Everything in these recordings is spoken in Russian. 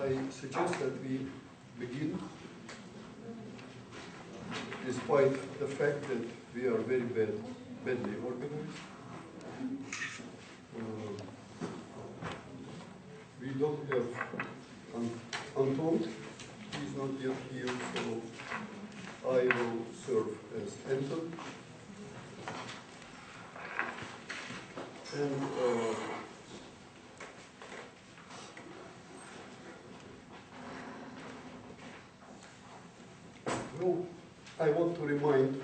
I suggest that we begin, despite the fact that we are very badly organized. We don't have Anton, he is not yet here, so I will serve as Anton. And well, I want to remind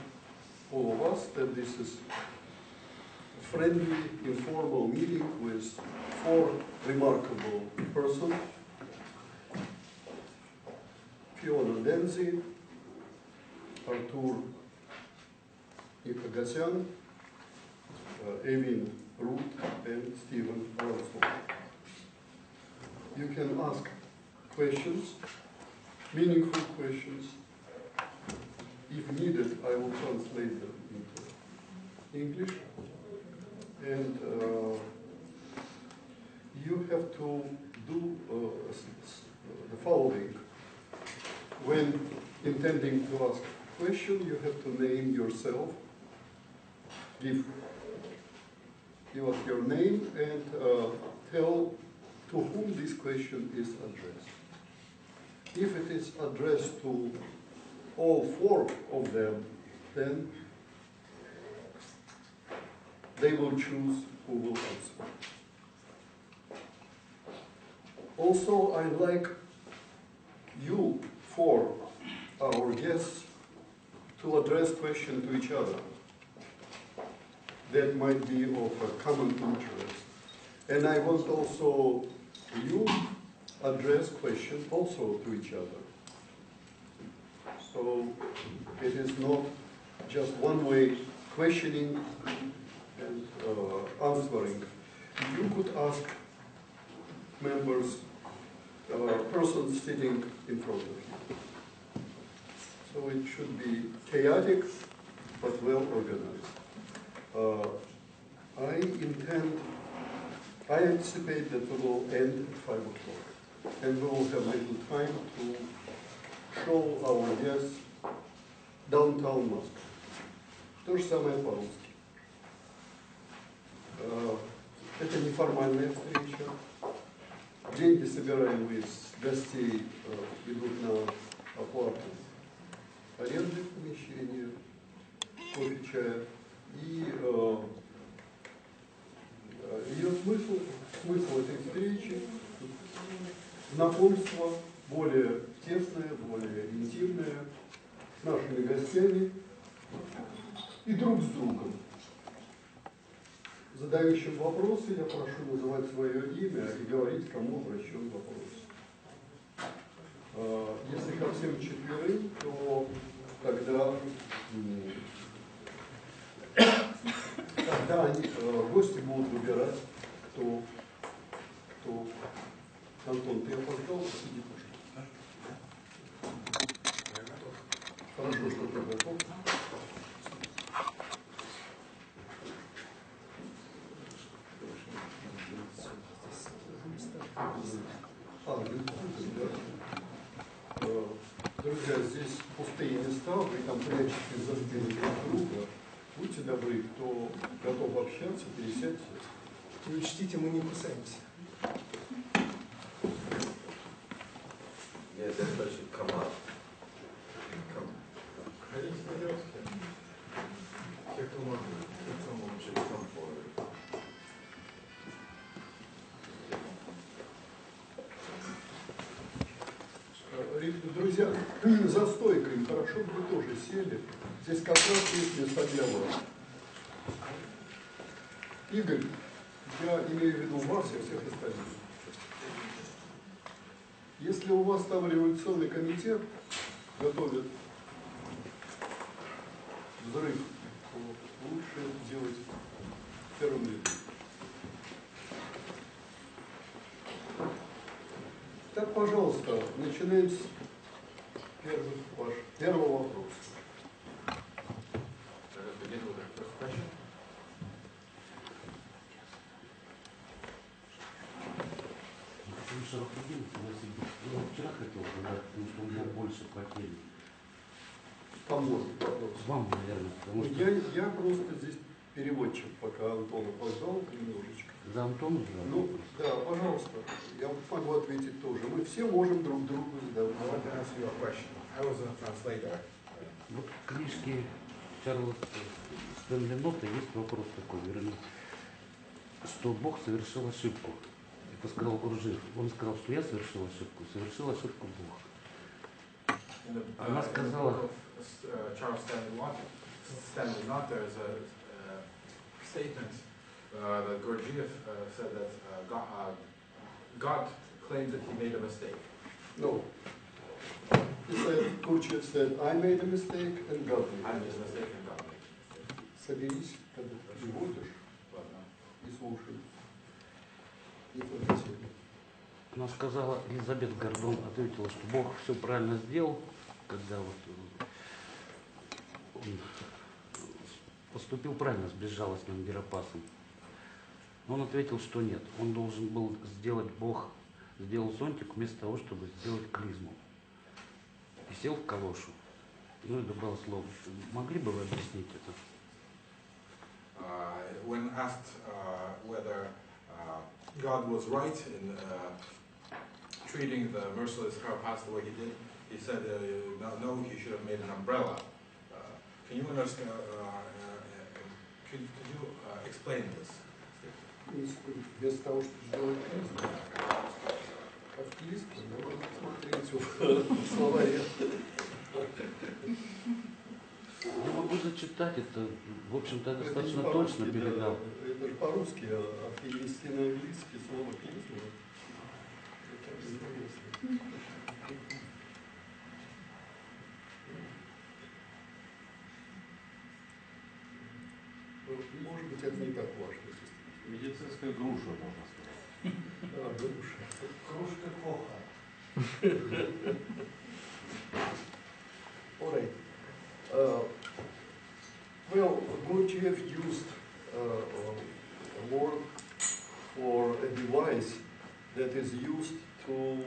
all of us that this is a friendly, informal meeting with 4 remarkable persons: Fiona Denzi, Artur Ipagosyan, Evin Root, and Stephen Armstrong. You can ask questions, meaningful questions. If needed, I will translate them into English. And you have to do the following. When intending to ask a question, you have to name yourself, give us your name, and tell to whom this question is addressed. If it is addressed to all 4 of them, then they will choose who will answer. Also, I'd like you 4, our guests, to address questions to each other that might be of a common interest. And I want also you address questions also to each other. So it is not just one-way questioning and answering. You could ask members, persons sitting in front of you. So it should be chaotic, but well organized. I anticipate that we will end at 5 o'clock, and we will have little time to show our guests downtown Moscow. То же самое по-русски. Это неформальная встреча. Деньги, собираемые с гостей, идут на оплату аренды помещения, кофе, чая. И ее смысл этой встречи — знакомство более тесное, более интимное с нашими гостями и друг с другом. Задающим вопросы я прошу называть свое имя и говорить, кому обращен вопрос. Если ко всем 4, то тогда гости будут выбирать, кто. Антон, ты опоздал? Сиди, пожалуйста. Хорошо, что ты готов. Друзья, здесь пустые места, вы там прячетесь за спиной друг друга. Будьте добры, кто готов общаться, пересядьте. И учтите, мы не кусаемся. Нет, это значит команд. Ходите по-девски. Те, кто может, кто лучше комфорт. Друзья, за стойкой хорошо бы вы тоже сели. Здесь как раз есть места для вас. Игорь, я имею в виду вас и всех остальных. Если у вас там революционный комитет готовит взрыв, то лучше это делать первым лицом. Так, пожалуйста, начинаем с первого вопроса. Я вчера хотел задать, потому что у меня больше по теме. Поможет вопрос. Вам, наверное, потому что... Я просто здесь переводчик, пока Антон опоздал немножечко. За Антоном? Ну, да, пожалуйста, я могу ответить тоже. Мы все можем друг другу задавать. I want to ask you a question. I was a translator. Вот в книжке Чарльза Стенленота есть вопрос такой, вернее, что Бог совершил ошибку. Это сказал Гурджиев. Он сказал, что я совершил ошибку Бог. Она сказала... Charles Stanley, there is a statement that Gurджиев said that God claimed that he made a mistake. No. He said, Gurджиев said, I made a mistake and God made I a made a mistake. mistake and God made a mistake. Соберись, когда переводишь, Ладно. и слушай. И фокусируй. Она сказала, Елизабет Гордон ответила, что Бог все правильно сделал, когда вот он поступил правильно с безжалостным Геропасом. Но он ответил, что нет. Он должен был сделать, Бог сделал зонтик вместо того, чтобы сделать клизму. И сел в калошу. Ну и добавил слово. Могли бы вы объяснить это? When asked whether God was right in treating the merciless Gerapas the way he did, he said no, he should have made an umbrella. Can you understand? Could you explain this? Вместо того, чтобы сделать клизму, а в клизме надо посмотреть в словаре. Я могу зачитать это, в общем-то, Это достаточно не точно по-русски, передал. да, это же по-русски, а перевести на английский слово клизма. Это интересно. Может быть, это не так важно. Медицинская груша, можно сказать. Да, груша. Кружка плохо. All right. Well, Gurджиев used a word for a device that is used to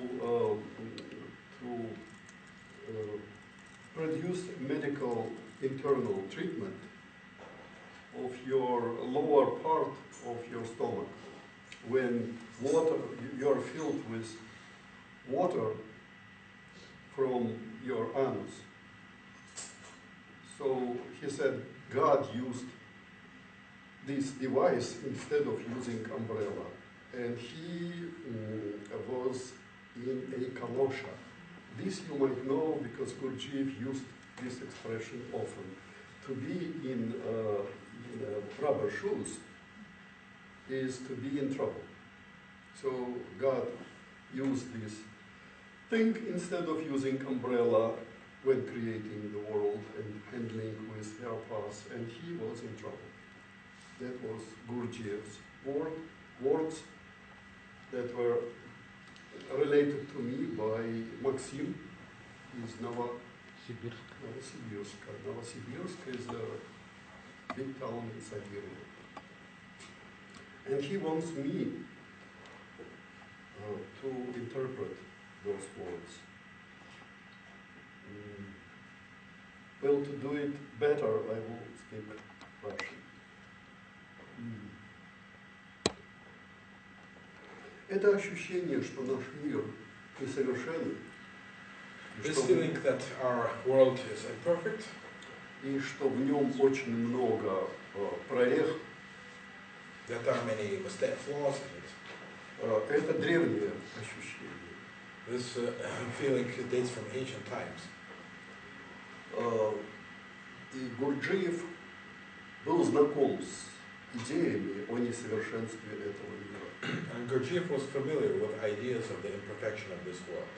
produce medical internal treatment of your lower part of your stomach. When water, you are filled with water from your anus. So he said God used this device instead of using umbrella. And he was in a kalosha. This you might know because Gurджиев used this expression often. To be in rubber shoes is to be in trouble. So God used this thing instead of using umbrella when creating the world and handling with Gerapas, and he was in trouble. That was Gurdziev's words that were related to me by Maxim is Сибирск. Novosibirsk. Novosibirsk is a big town in Siberia. And he wants me to interpret those words. Well, to do it better, I will speak Russian. Это ощущение, что наш мир несовершенен, This feeling that our world is imperfect, и что в нем очень много прорех, that there are many mistakes, flaws in it. Это древнее ощущение. This feeling dates from ancient times. И Гурджиев был знаком с идеями о несовершенстве этого мира. And Gurджиев was familiar with ideas of the imperfection of this world.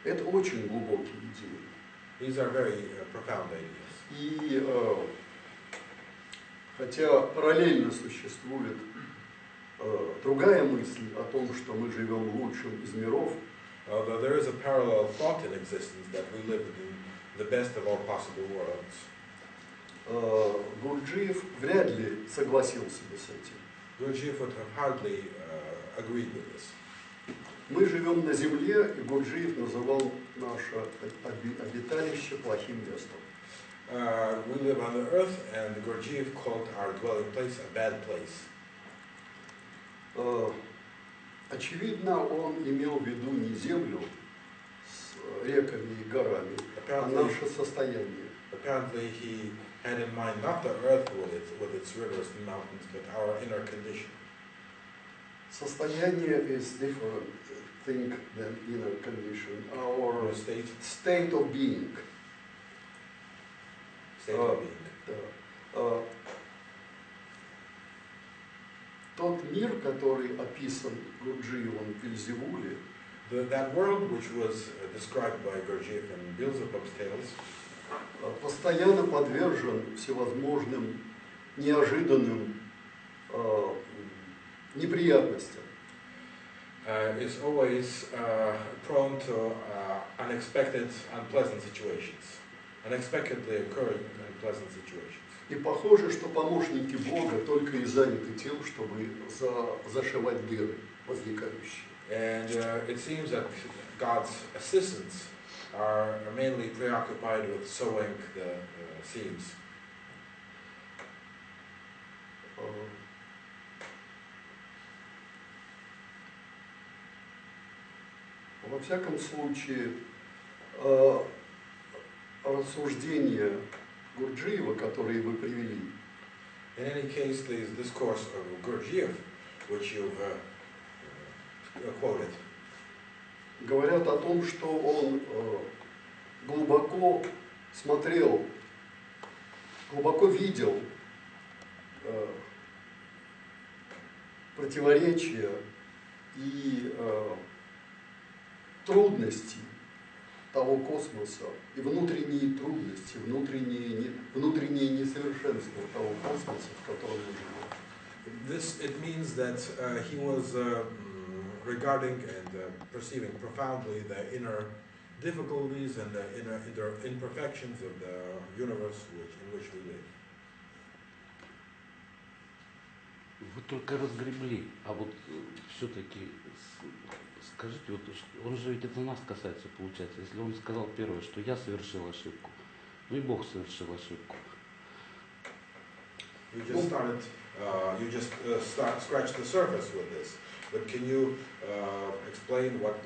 Это очень глубокие идеи. These are very profound ideas. И хотя параллельно существует другая мысль о том, что мы живем в лучшем из миров, Although there is a parallel thought in existence that we live in the best of all possible worlds. Гурджиев вряд ли согласился бы с этим. Gurджиев would have hardly agreed with this. Мы живем на земле, и Гурджиев называл наше обиталище плохим местом. We live on the earth, and Gurdjieff called our dwelling place a bad place. Очевидно, он имел в виду не землю с реками и горами, а наше состояние. Apparently, he had in mind not the earth with its rivers and mountains, but our inner condition. Состояние is different thing than inner condition. Our State of being. State of being. Тот мир, который описан Гурджиевым в Вельзевуле, That world which was described by Gurdjieff in Beelzebub's tales, постоянно подвержен всевозможным неожиданным неприятностям. Is always prone to unexpected, unpleasant situations, unexpectedly occurring unpleasant situations. И похоже, что помощники Бога только и заняты тем, чтобы зашивать дыры возникающие. And it seems that God's assistants are mainly preoccupied with sewing the seams. Во всяком случае, рассуждения Гурджиева, которые вы привели, In any case, this discourse of Gurdjieff, which you've quoted, говорят о том, что он глубоко смотрел, глубоко видел противоречия и трудности того космоса, и внутренние трудности, внутреннее несовершенство того космоса, в котором мы живем. It means that he was regarding and perceiving profoundly the inner difficulties and the inner imperfections of the universe in which we live. Вы только разгребли, а вот все-таки скажите, вот он же ведь это нас касается, получается. Если он сказал первое, что я совершил ошибку, ну и Бог совершил ошибку. You just scratched the surface with this. But can you explain what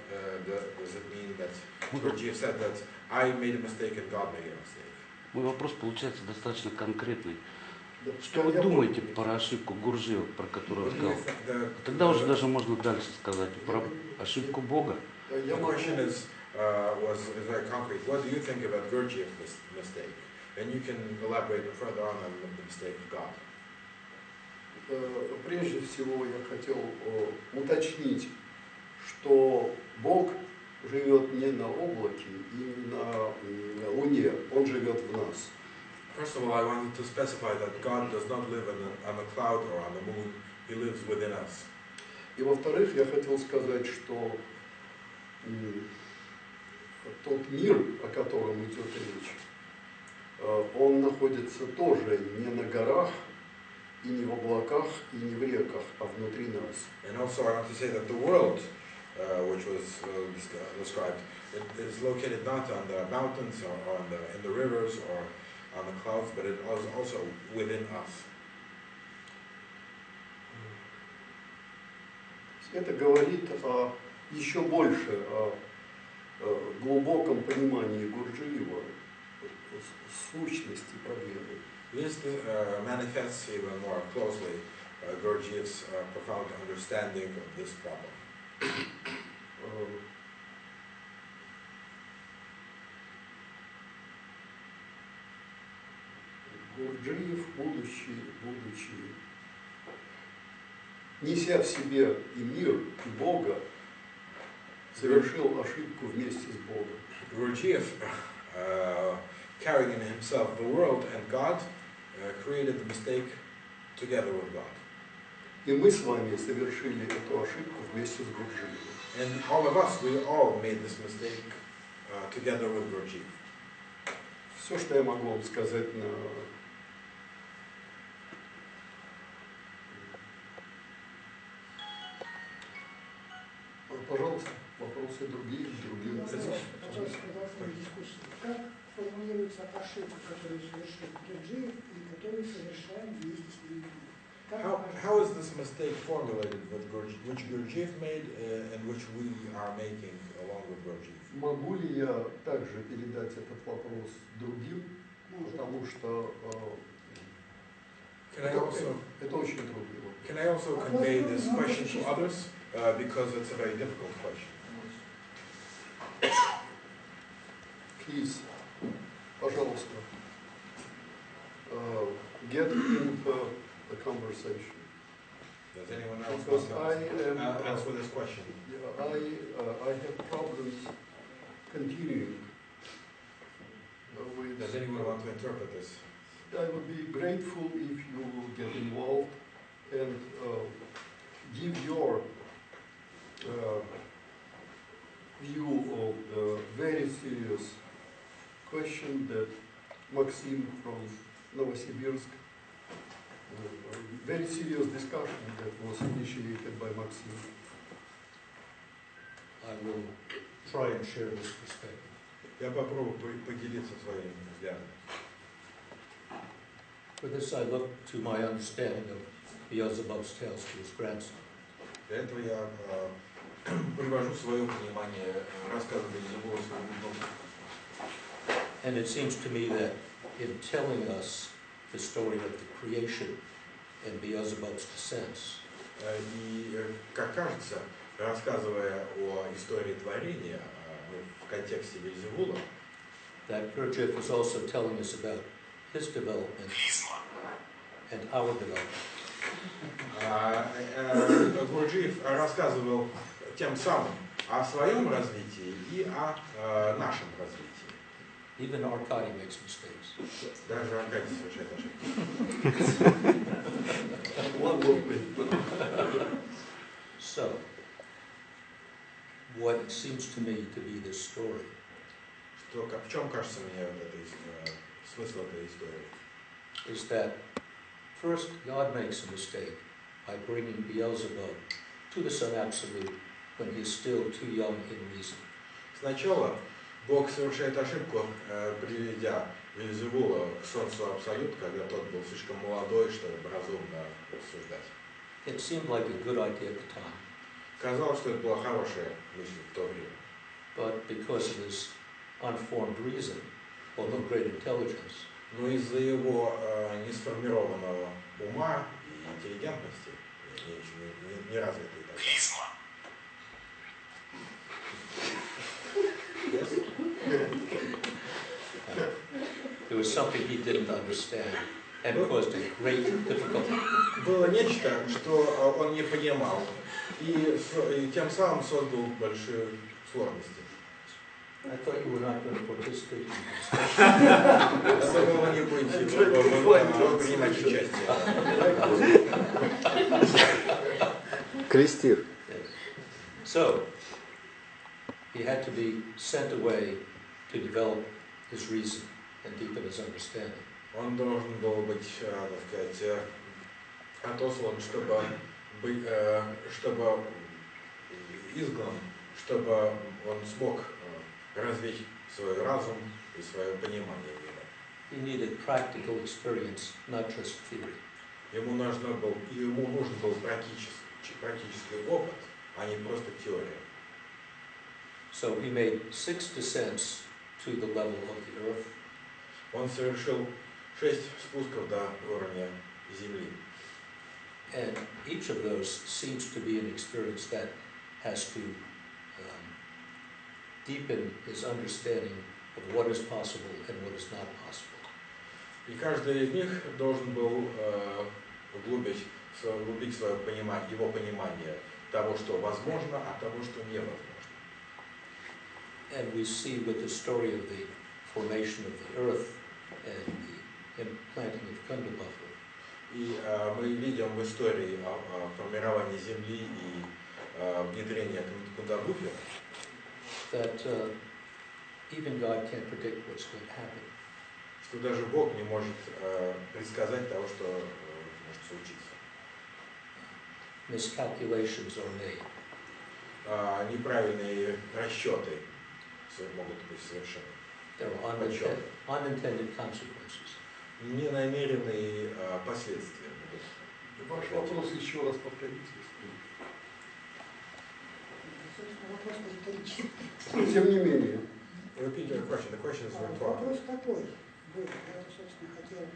does it mean that Gurdjieff said that I made a mistake and God made a mistake? Мой вопрос получается достаточно конкретный. Что вы думаете про ошибку Гурджиева, про которую он сказал? Тогда уже даже можно дальше сказать про ошибку Бога. The question was very concrete. What do you think about Gurdjieff's mistake? And you can elaborate further on the mistake of God. Прежде всего я хотел уточнить, что Бог живет не на облаке и не на Луне, Он живет в нас. First of all, I wanted to specify that God does not live on a cloud or on the moon. He lives within us. И во-вторых, я хотел сказать, что тот мир, о котором идет речь, он находится тоже не на горах, и не в облаках, и не в реках, а внутри нас. And also, I want to say that the world, which was described, it is located not on the mountains or in the rivers or on the clouds, but it is also within us. Это говорит еще больше о глубоком понимании Гурджиева сущности проблемы. This manifests even more closely Gurdjieff's profound understanding of this problem. Гурджиев, будучи неся в себе и мир, и Бога, совершил ошибку вместе с Богом. Gurdjieff, carrying in himself the world and God, created the mistake together with God. И мы с вами совершили эту ошибку вместе с Гурджиевым. And all of us, we all made this mistake together with Gurdjieff. Все, что я могу вам сказать по Пожалуйста, вопросы другие, другие. Я хотел сказать в дискуссии, как формулируется ошибка, которую совершил Гурджиев и которую совершаем вместе с ним? How is this mistake formulated which Gurджиев made and which we are making along with Gurджиев? Могу ли я также передать этот вопрос другим, потому что это очень трудный вопрос. Can I also convey this question to others because it's a very difficult question? Please, пожалуйста, get into the conversation. Does anyone else Because want to answer this question? I have problems continuing with. Does anyone want to interpret this? I would be grateful if you will get involved and give your view of the very serious question that Maxim from Novosibirsk, very serious discussion that was initiated by Maxim. I will try and share this perspective. Я попробую поделиться своим взглядом. For this, I look to my understanding of Beelzebub's tales to his grandson. Для этого я привожу свое понимание рассказа Вельзевула своему внуку. And it seems to me that in telling us the story of the creation and Beelzebub's descents, И, как кажется, рассказывая о истории творения в контексте Вельзевула, that Gurdjieff was also telling us about his development and our development. Гурджиев рассказывал тем самым о своем развитии и о нашем развитии. Even Arkady makes mistakes. Даже Аркадий совершает ошибки. So, what it seems to me to be this story В чем кажется мне смысл этой истории? is that first God makes a mistake by bringing Beelzebub to the Sun Absolute when he is still too young in reason. Сначала Бог совершает ошибку, приведя Вельзевула к Солнцу Абсолют, когда тот был слишком молодой, чтобы разумно рассуждать. It seemed like a good idea at the time, Казалось, что это была хорошая мысль в то время. but because of his unformed reason, although great intelligence, Но из-за его несформированного ума и интеллигентности, не развитой тогда. Yes? there was something he didn't understand and caused a great difficulty. Было нечто, что он не понимал, и тем самым создал большие сложности. I thought you were not going to participate in this. Я думал, вы не будете принимать участие. Крестир. So, he had to be sent away to develop his reason and deepen his understanding. Он должен был быть, так сказать, отослан, чтобы изгнан, чтобы он смог развить свой разум и свое понимание мира. He needed practical experience, not just theory. Ему нужен был практический опыт, а не просто теория. So he made 6 descents to the level of the earth, Он совершил 6 спусков до уровня Земли. and each of those seems to be an experience that has to deepen his understanding of what is possible and what is not possible. И каждый из них должен был углубить свое понимание, его понимание того, что возможно, а того, что невозможно. And we see with the story of the formation of the earth and the implanting of Kundabuffer, И мы видим в истории о формировании Земли и внедрении Кундабуфера, that even God can't predict what's going to happen. что даже Бог не может предсказать того, что может случиться. Miscalculations are made. неправильные расчеты могут быть совершены. There are unintended consequences. Ненамеренные последствия. Ваш вопрос еще раз повторите. Собственно, вопрос риторический. Тем не менее. Repeat your question. The question is rhetorical. Вопрос такой был, я, собственно, хотел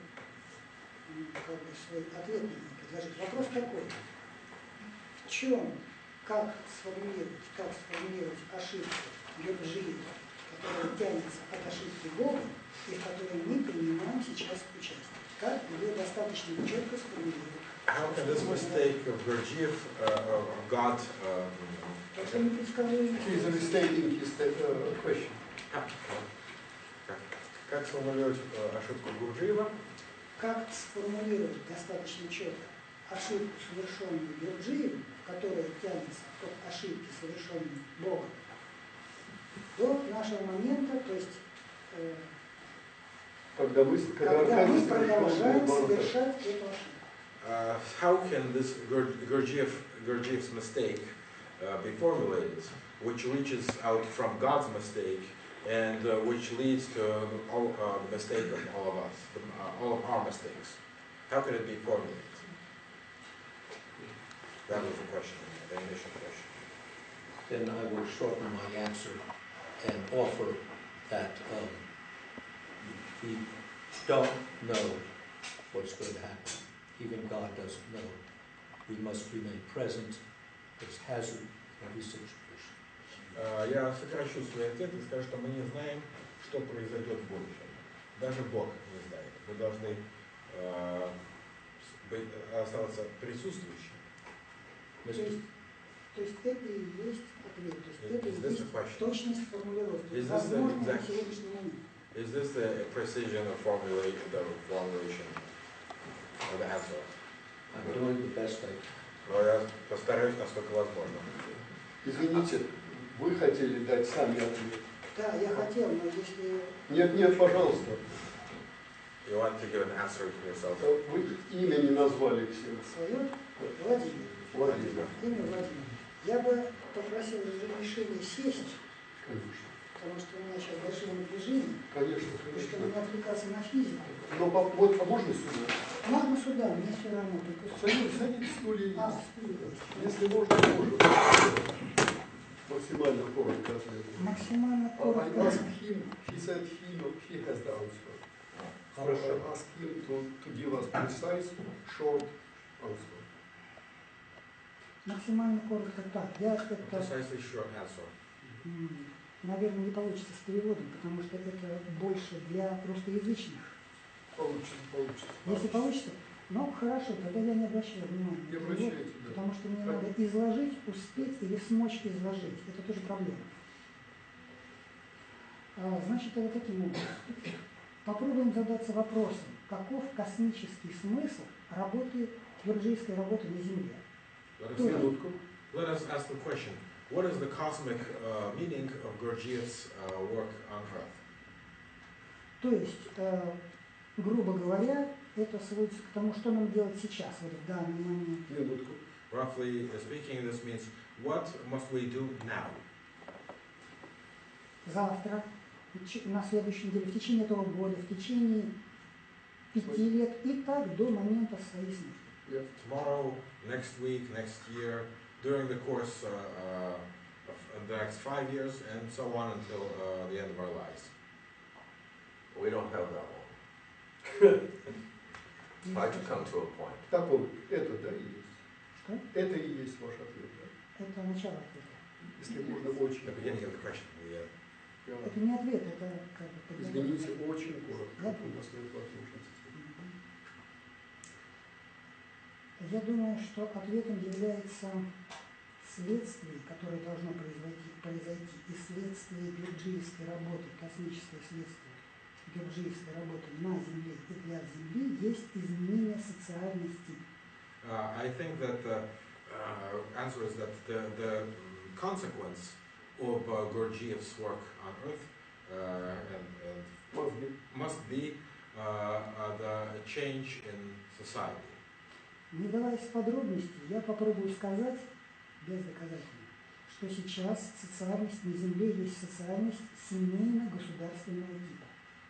как бы свой ответ на него предложить. Вопрос такой. В чем, как сформулировать ошибку Гурджиева, которая тянется от ошибки Бога, и в которой мы принимаем сейчас участие? Как ее достаточно четко сформулировать? How can this mistake of Gurджиев, of God, Это не предсказуемо. He is restating his question. как сформулировать ошибку Гурджиева? Как сформулировать достаточно четко ошибку, совершенную Гурджиевым, которая тянется от ошибки, совершенной Богом, до нашего момента, то есть Когда мы продолжаем совершать эту ошибку. How can this Gurджиev's mistake be formulated, which reaches out from God's mistake and which leads to the mistake of all of us, all of our mistakes? How can it be formulated? That was the question, the initial question. Then I will shorten my answer and offer that we don't know what's going to happen. Even God doesn't know. We must remain present. There's hazard in every situation. Я сокращу свой ответ и скажу, что мы не знаем, что произойдет в будущем. Даже Бог не знает. Мы должны оставаться присутствующими. То есть это и есть ответ. То есть это и есть точность формулировки. Is Возможно, на сегодняшний момент. Is this the precision of formulation of the answer? I'm doing the best I can. Но я постараюсь, насколько возможно. Извините, вы хотели дать сами ответ? Да, я хотел, но если... Нет, пожалуйста. You want to give an answer to yourself? Вы имя не назвали все. Свое? Владимир. Имя Владимир. Я бы попросил разрешения сесть. Конечно. Потому что у меня сейчас большое напряжение. Конечно. И чтобы не отвлекаться на физику. Но вот, а можно сюда? Можно сюда, мне все равно. Садитесь, стулья есть. Стулья есть. Если можно, можно. Максимально коротко ответ. Максимально I коротко. asked him, he said he has the answer. So I asked him to give us precise, short answer. Максимально коротко так. Я это, Precisely short answer. наверное, не получится с переводом, потому что это больше для русскоязычных. Получится. Если получится, ну хорошо, тогда я не обращаю внимания на перевод, потому что мне надо изложить, успеть или смочь изложить. Это тоже проблема. Значит, это таким образом. Попробуем задаться вопросом, каков космический смысл работы, гурджиевской работы на Земле? Let us ask the question, what is the cosmic meaning of Gurджиev's work on Earth? То есть, грубо говоря, это сводится к тому, что нам делать сейчас, вот в данный момент. Roughly speaking, this means, what must we do now? Завтра, на следующей неделе, в течение этого года, в течение 5 лет и так до момента своей смерти. Tomorrow, next week, next year, during the course of the next 5 years, and so on until the end of our lives. We don't have that long. It's hard to come to a point. Так он, это да и есть. Что? Это и есть ваш ответ, да? Это начало ответа. Если можно очень The beginning of the question. Это не ответ, это как бы... Извините, очень коротко. Да? У нас нет возможности. Я думаю, что ответом является следствие, которое должно произойти, и следствие гурджиевской работы, космическое следствие гурджиевской работы на Земле и для Земли есть изменение социальности. I think that the answer is that the consequence of Gurджиev's work on Earth must be the change in society. Не даваясь в подробности, я попробую сказать, бездоказательно, что сейчас социальность на Земле есть социальность семейно-государственного типа.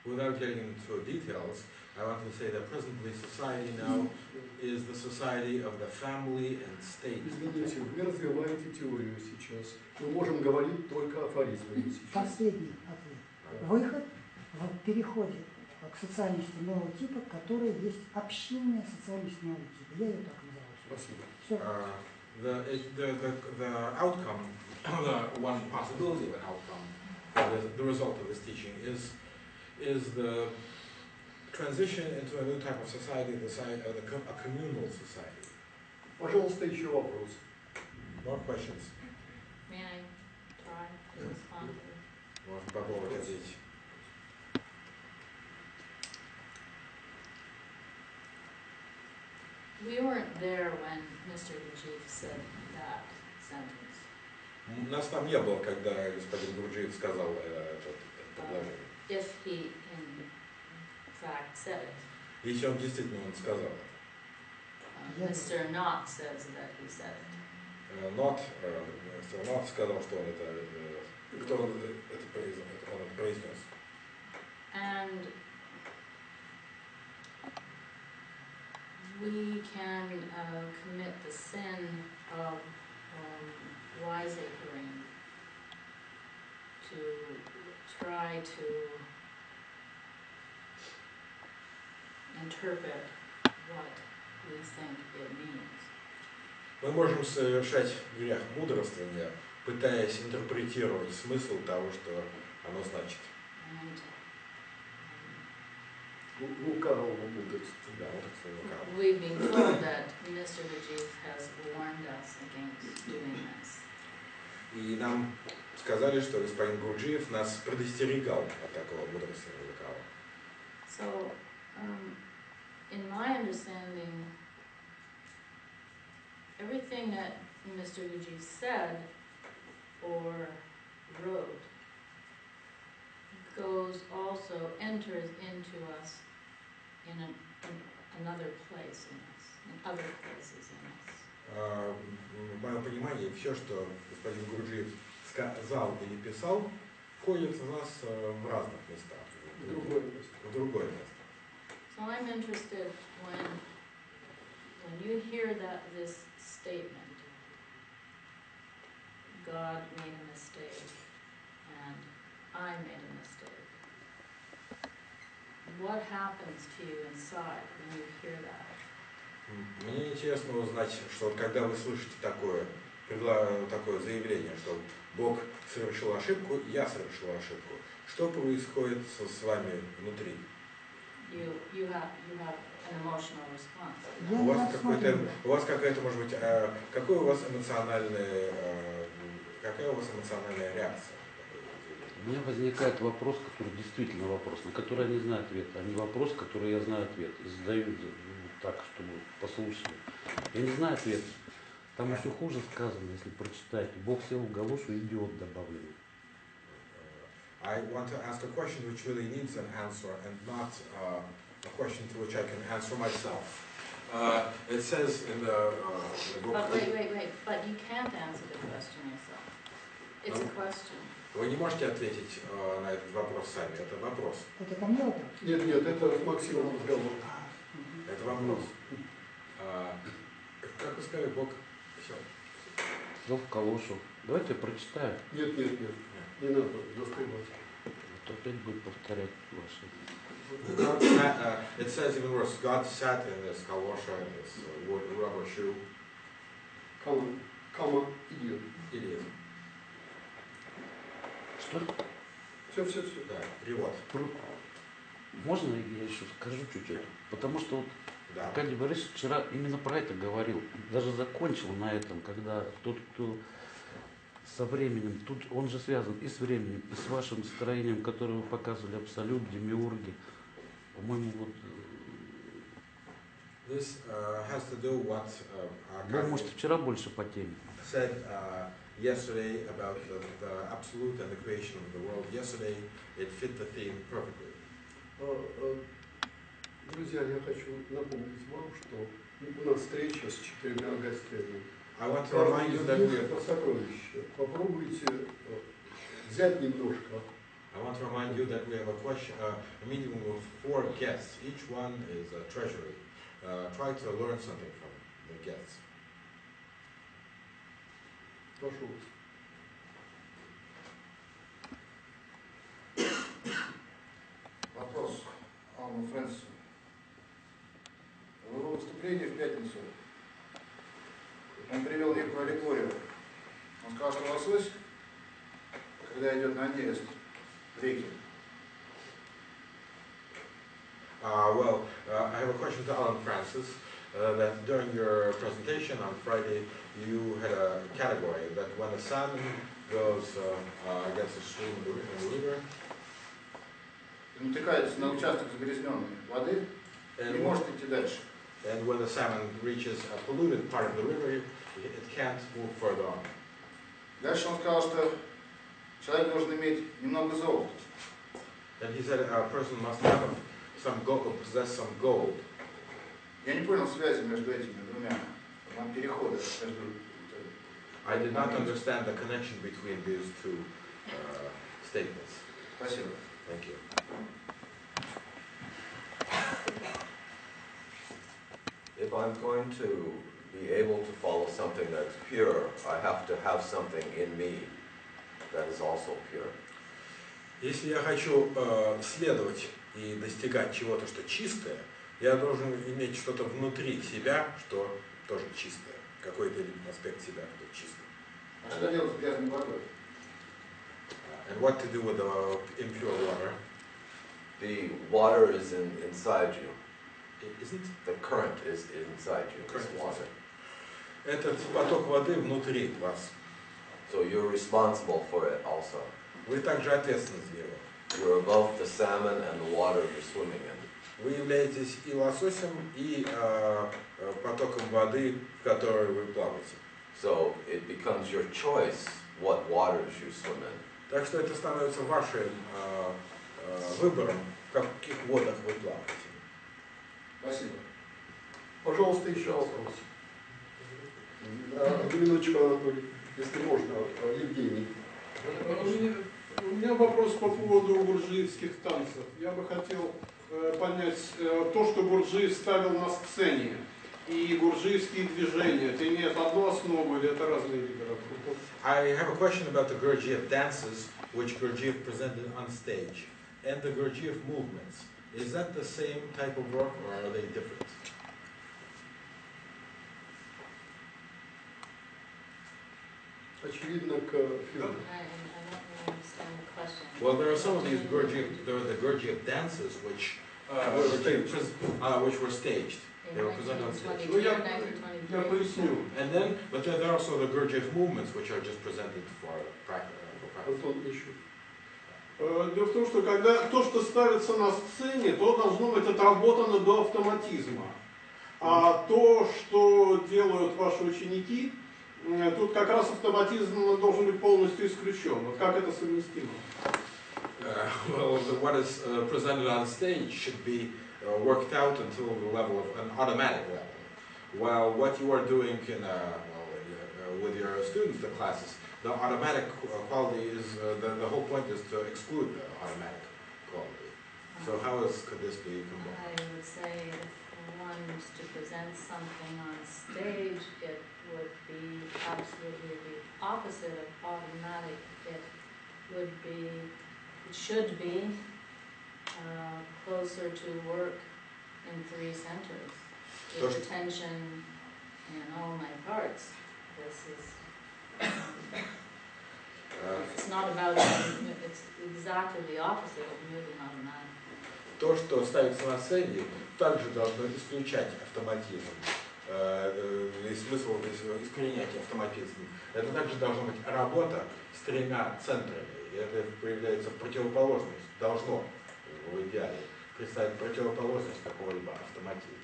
Without getting into details, I want to say that presently society now is the society of the family and state. Извините, вы развиваете теорию сейчас. Мы можем говорить только афоризмами сейчас. Последний ответ. Выход в переходе к социальности нового типа, которая есть общинная социальность нового типа. Я ее так называю. Спасибо. Все. The outcome, the one possibility of an outcome, the result of this teaching is the transition into a new type of society, a communal society. Пожалуйста, еще вопрос. More questions? May I try to respond to this? Можно попробовать ответить. We weren't there when Mr. Gurджиев said that sentence. Нас там не было, когда господин Гурджиев сказал это предложение. If he in fact said it. Если он действительно сказал это. Mr. Knott says that he said it. Mr. Knott сказал, что он это, кто он это произнес. And we can commit the sin of wiseacring to try to interpret what we think it means. Мы можем совершать грех мудрствования, пытаясь интерпретировать смысл того, что оно значит. And Лукавого мудрости. Да, вот так сказал Карл. we've been told that Mr. Gurджиев has warned us against doing this. И нам сказали, что господин Гурджиев нас предостерегал от такого мудрственного лукавого. So, in my understanding, everything that Mr. Gurджиев said or wrote enters into us in another place in us, in other places in us. В моем понимании, все, что господин Гурджиев сказал или писал, входит в нас в разных местах. В другое место. So I'm interested when you hear this statement, God made a mistake and I made a mistake. What happens to you inside when you hear that? Мне интересно узнать, что когда вы слышите такое заявление, что Бог совершил ошибку, я совершил ошибку, что происходит с вами внутри? You have an emotional response. У вас какая-то, может быть, какая у вас эмоциональная реакция? У меня возникает вопрос, который действительно вопрос, на который я не знаю ответа, а не вопрос, который я знаю ответ. И задаю так, чтобы послушали. Я не знаю ответ. Там еще хуже сказано, если прочитаете. Бог сел в галошу, идиот добавлен. I want to ask a question which really needs an answer and not a question to which I can answer myself. It says in the book... But wait. But you can't answer the question yourself. It's a question. Вы не можете ответить на этот вопрос сами. Это вопрос. Это ко мне вопрос? Нет, это с Максимом разговор. Это вопрос. Как вы сказали, Бог все. Сел в калошу. Давайте я прочитаю. Нет, не надо застревать. А то опять будет повторять ваши. It says even worse, God sat in this kalosha, in this rubber shoe. Комма, идиот. Idiot. Что? Все. Да, перевод. Можно я еще скажу чуть-чуть? Потому что вот Да. Аркадий Борисович вчера именно про это говорил. Даже закончил на этом, когда тот, кто со временем, тут он же связан и с временем, и с вашим строением, которое вы показывали, абсолют, демиурги. По-моему, вот... This has to do what Вы, может, вчера больше по теме. said yesterday about the absolute and the creation of the world. Yesterday it fit the theme perfectly. Друзья, я хочу напомнить вам, что у нас встреча с 4 гостями. I want to remind you that we have... Это сокровище. Попробуйте взять немножко. I want to remind you that we have a minimum of 4 guests. Each one is a treasury. Try to learn something from the guests. Прошу. Вопрос Алану Фрэнсису. В его выступлении в пятницу он привел некую аллегорию. Он сказал, что лосось, когда идет на нерест в реке. I have a question to Alan Francis. That during your presentation on Friday, you had a category that when a salmon goes against a stream in the river, И натыкается на участок загрязненной воды, не может идти дальше. and when the salmon reaches a polluted part of the river, it can't move further on. Дальше он сказал, что человек должен иметь немного золота. And he said a person must have some gold, possess some gold. Я не понял связи между этими двумя переходами между. I did not understand the connection between these two statements. Спасибо. Thank you. If I'm going to be able to follow something that's pure, I have to have something in me that is also pure. Если я хочу следовать и достигать чего-то, что чистое, я должен иметь что-то внутри себя, что тоже чистое. Какой-то аспект себя, что чистый. А что делать с грязной водой? And what to do with the impure water? The water is inside you. It isn't. The current is inside you, this water. Этот поток воды внутри вас. So you're responsible for it also. Вы также ответственны за него. You're above the salmon and the water you're swimming in. Вы являетесь и лососем, и потоком воды, в которой вы плаваете. So it becomes your choice what waters you swim in. Так что это становится вашим выбором, в каких водах вы плаваете. Спасибо. Пожалуйста, еще вопрос. Одну минуточку, Анатолий, если можно, Евгений. У меня вопрос по поводу гурджиевских танцев. Я бы хотел понять то, что Гурджиев ставил на сцене, и гурджиевские движения. Это имеет одну основу или это разные виды работ? I have a question about the Gurджiev dances, which Gurджiev presented on stage, and the Gurджiev movements. Is that the same type of work, or are they different? Очевидно, к фильму. I don't really understand the question. Well, there are some of these the Gurджiev dances which were staged. They were presented on stage. Ну, я поясню. And then, but there are also the Gurджiev movements which are just presented for practice. Антон, еще. Дело в том, что когда то, что ставится на сцене, то должно быть отработано до автоматизма. А то, что делают ваши ученики, тут как раз автоматизм должен быть полностью исключен. Вот как это совместимо? Well, what is presented on stage should be worked out until the level of an automatic level. While what you are doing with your students, the classes, the automatic quality is, the whole point is to exclude the automatic quality. So how could this be combined? I would say if one was to present something on stage, it would be absolutely the opposite of automatic. It should be closer to work in 3 centers, with attention in all my parts. This is, it's not about, it's exactly the opposite of moving automatic. То, что ставится на сцене, также должно исключать автоматизм. И смысл искоренять автоматизм. Это также должна быть работа с 3 центрами. И это появляется противоположность. Должно в идеале представить противоположность какого-либо автоматизма.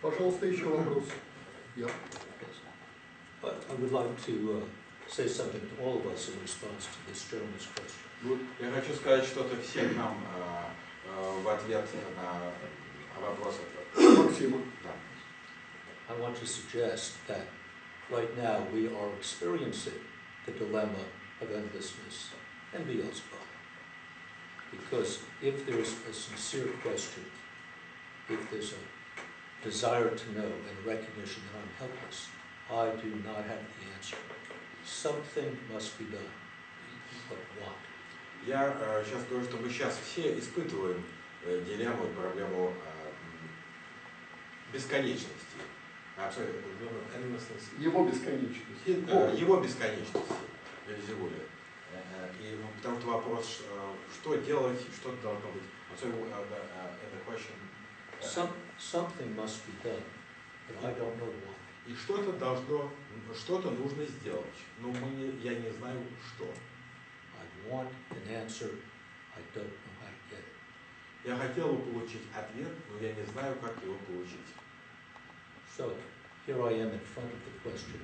Пожалуйста, еще вопрос. Я. I would like to say something to all of us in response to this gentleman's question. Я хочу сказать что-то всем нам в ответ на вопрос этот. Максима. I want to suggest that Right now we are experiencing the dilemma of endlessness and Beelzebub. Because if there's a sincere question, if there's a desire to know and a recognition that I'm helpless, I do not have the answer. Something must be done. But what? Я сейчас говорю, что мы сейчас все испытываем дилемму и проблему бесконечности. Его бесконечность. Его бесконечности. И потому что вопрос, что делать, что должно быть. Something must be done, but I don't know what. И что-то нужно сделать. Но я не знаю, что. I want an answer, I don't know how to get it. Я хотел бы получить ответ, но я не знаю, как его получить. So, here I am in front of the question.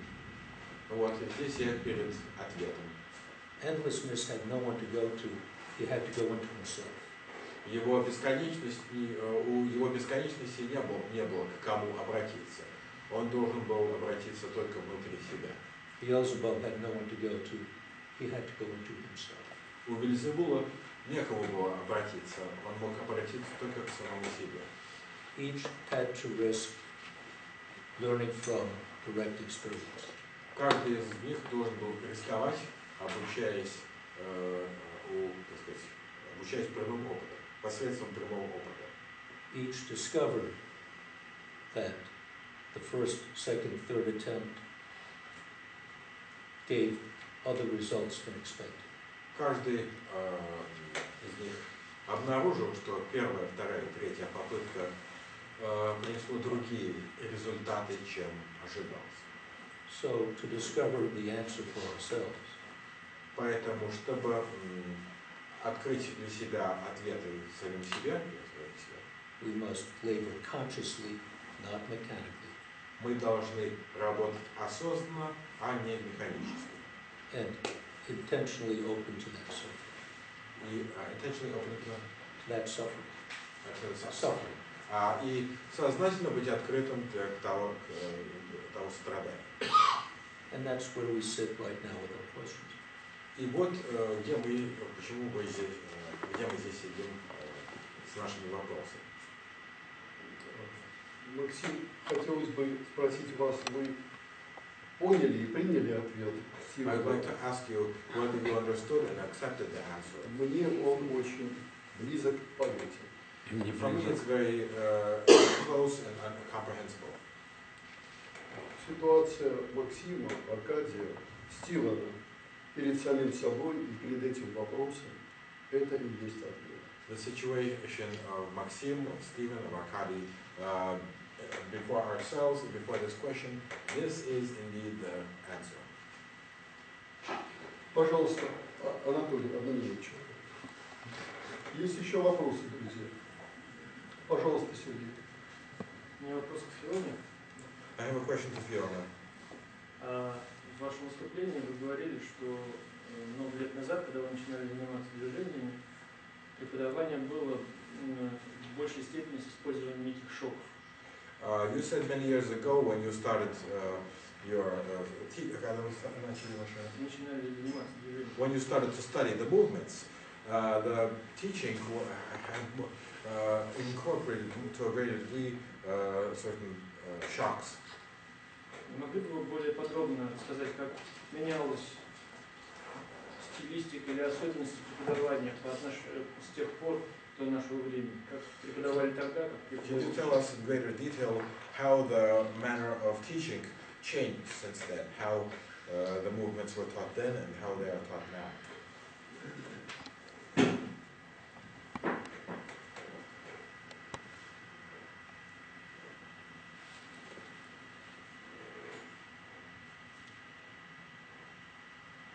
Вот, здесь я перед ответом. Endlessness had no one to go to, he had to go into himself. У его бесконечности не было к кому обратиться. Он должен был обратиться только внутри себя. Beelzebub had no one to go to, he had to go into himself. У Вельзевула некому было обратиться, он мог обратиться только к самому себе. Each had to risk learning from direct experience. Каждый из них должен был рисковать, обучаясь прямым опытом, посредством прямого опыта. Each discovered that the first, second, third attempt gave other results than expected. Каждый из них обнаружил, что первая, вторая и третья попытка принесло другие результаты, чем ожидалось. So, to discover the answer for ourselves, поэтому, чтобы открыть для себя ответы самим себе, we must labor consciously, not mechanically. Мы должны работать осознанно, а не механически. And intentionally open to that suffering. И intentionally open to that suffering. И сознательно быть открытым для того страдания. And that's where we sit right now with our questions. И вот где мы здесь сидим с нашими вопросами. Максим, хотелось бы спросить вас, вы поняли и приняли ответ? I'd like to ask you whether you understood and accepted the answer. Мне он очень близок к памяти. For me, it's very close and comprehensible. Ситуация Максима, Аркадия, Стивена перед самим собой и перед этим вопросом – это и есть ответ. The situation of Maxim, of Stephen, of Arkady, before ourselves, before this question, this is indeed the answer. Пожалуйста, Анатолий, одну минуточку. Есть еще вопросы, друзья? Пожалуйста, Сергей. У меня вопрос к Фионе. I have a question to Fiona. В вашем выступлении вы говорили, что много лет назад, когда вы начинали заниматься движениями, преподавание было в большей степени с использованием неких шоков. You said many years ago when you started when you started to study the movements, the teaching incorporated to a great degree certain shocks. Могли бы вы более подробно сказать, как менялась стилистика или особенности преподавания по отношению с тех пор до нашего времени? Как преподавали тогда, как преподавали? Can you tell us in greater detail how the manner of teaching changed since then? How the movements were taught then and how they are taught now?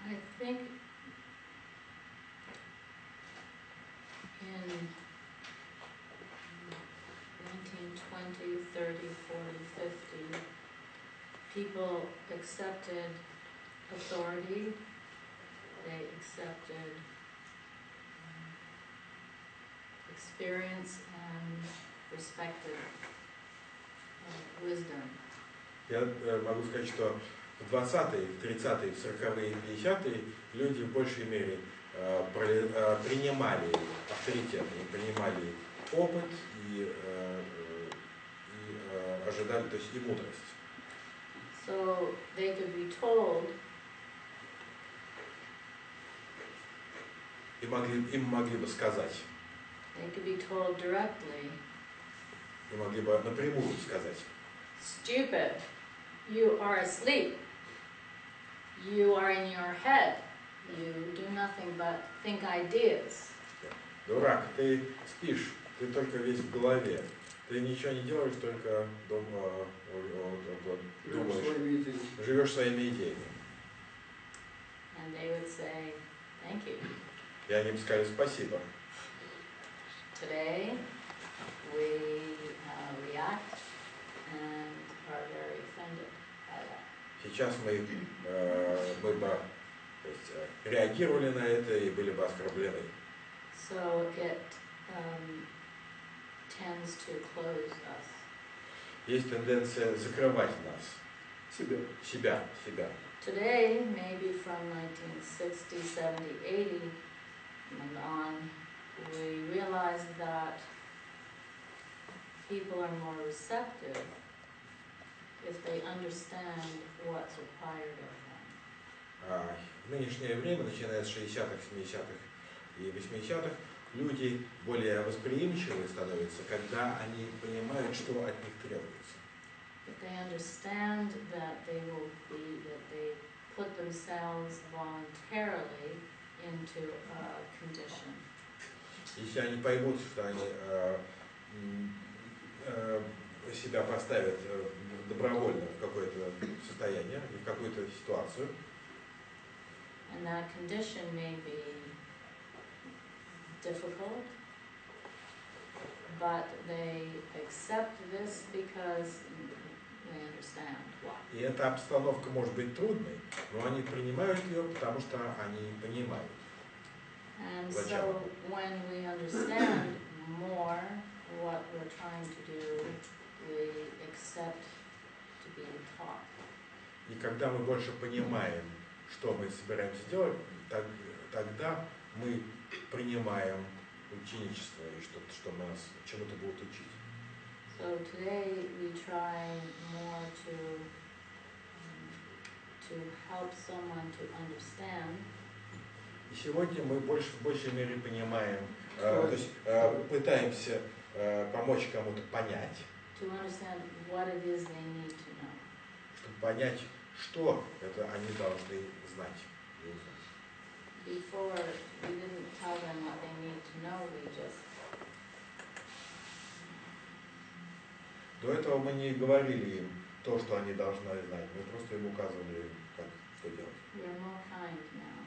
I think in 1920, 30, 40, 50, people accepted authority, they accepted experience and respected wisdom. Я могу сказать, что в в 20-е, 30-е, 40-е, 50-е люди в большей мере принимали авторитет, они принимали опыт и ожидали, то есть и мудрость. So they could be told, Им могли бы сказать, they could be told directly, им могли бы напрямую сказать: stupid, you are asleep, you are in your head, you do nothing but think ideas. дурак, ты спишь, ты только весь в голове, ты ничего не делаешь, только думаешь, живешь своими идеями. And they would say, thank you. И они бы сказали спасибо. Today we react and are very offended by that. Сейчас мы бы, то есть, реагировали на это и были бы оскорблены. So it tends to close us. Есть тенденция закрывать нас. Себя. Today, maybe from 1960, 70, 80 and on, we realize that people are more receptive if they understand what's required of them. В нынешнее время, начиная с 60-х, 70-х и 80-х, люди более восприимчивы становятся, когда они понимают, что от них требуется. If they understand that they put themselves voluntarily into a condition. Если они поймут, что они себя поставят добровольно в какое-то состояние, в какую-то ситуацию, And that condition may be difficult, but they accept this because they understand why. и эта обстановка может быть трудной, но они принимают ее, потому что они понимают. And so when we understand more what we're trying to do, we accept to be taught. И когда мы больше понимаем, что мы собираемся делать, тогда мы принимаем ученичество и что нас чему-то будут учить. So today we try more to help someone to understand. И сегодня мы в большей мере понимаем, то есть пытаемся помочь кому-то понять, To understand what it is they need to know. чтобы понять, что это они должны знать. Before, we didn't tell them what they need to know, we just До этого мы не говорили им то, что они должны знать, мы просто им указывали, что делать. we're more kind now.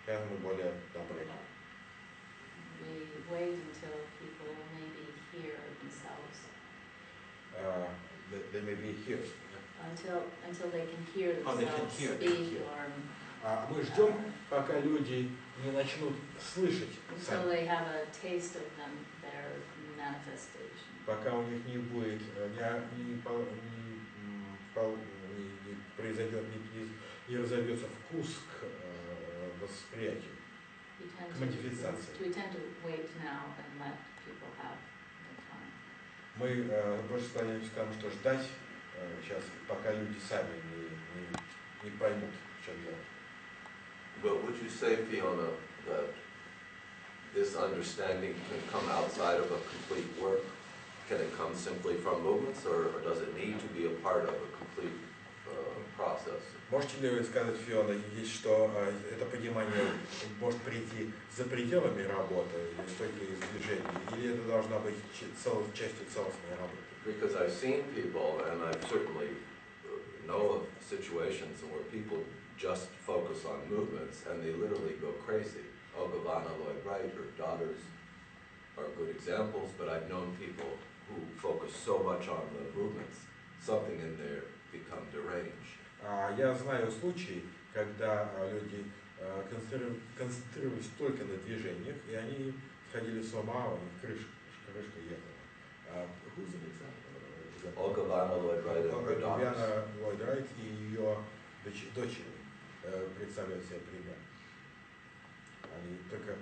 Сейчас мы более добры. We wait until people maybe hear themselves. They may be here. Until they can hear Oh, they can themselves hear, speak or Мы ждем, пока люди не начнут слышать until сами, they have a taste of them, their manifestation. пока у них не будет, не разовьется вкус к восприятию, к манифестации. We tend to wait now and let people have the time. Мы больше склоняемся к тому, что ждать сейчас, пока люди сами не поймут, в чем дело. But would you say, Fiona, that this understanding can come outside of a complete work? Can it come simply from movements, or does it need to be a part of a complete process? Можете ли вы сказать, Фиона, что это понимание может прийти за пределами работы, или только из движений, или это должна быть частью целостной работы? Because I've seen people, and I certainly know of situations where people just focus on movements and they literally go crazy. Ogavana Lloyd Wright, her daughters are good examples, but I've known people who focus so much on the movements, something in there become deranged. Я знаю случаи, когда люди концентрировались только на движениях, и они сходили с ума, у них крышка ехала. Who's an example? Ogavana Lloyd Wright and her daughters. Lloyd Wright и ее дочери представляют себе пример. Они только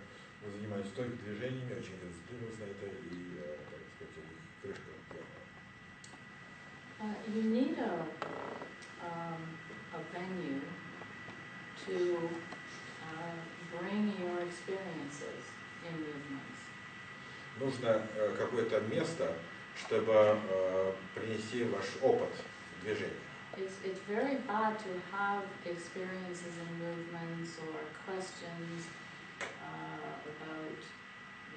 занимаются только движениями, очень концентрируются на это и, так сказать, у них крышка первая. You need a venue to bring your experiences in movements. Нужно какое-то место, чтобы принести ваш опыт в движении. It's very bad to have experiences in movements or questions about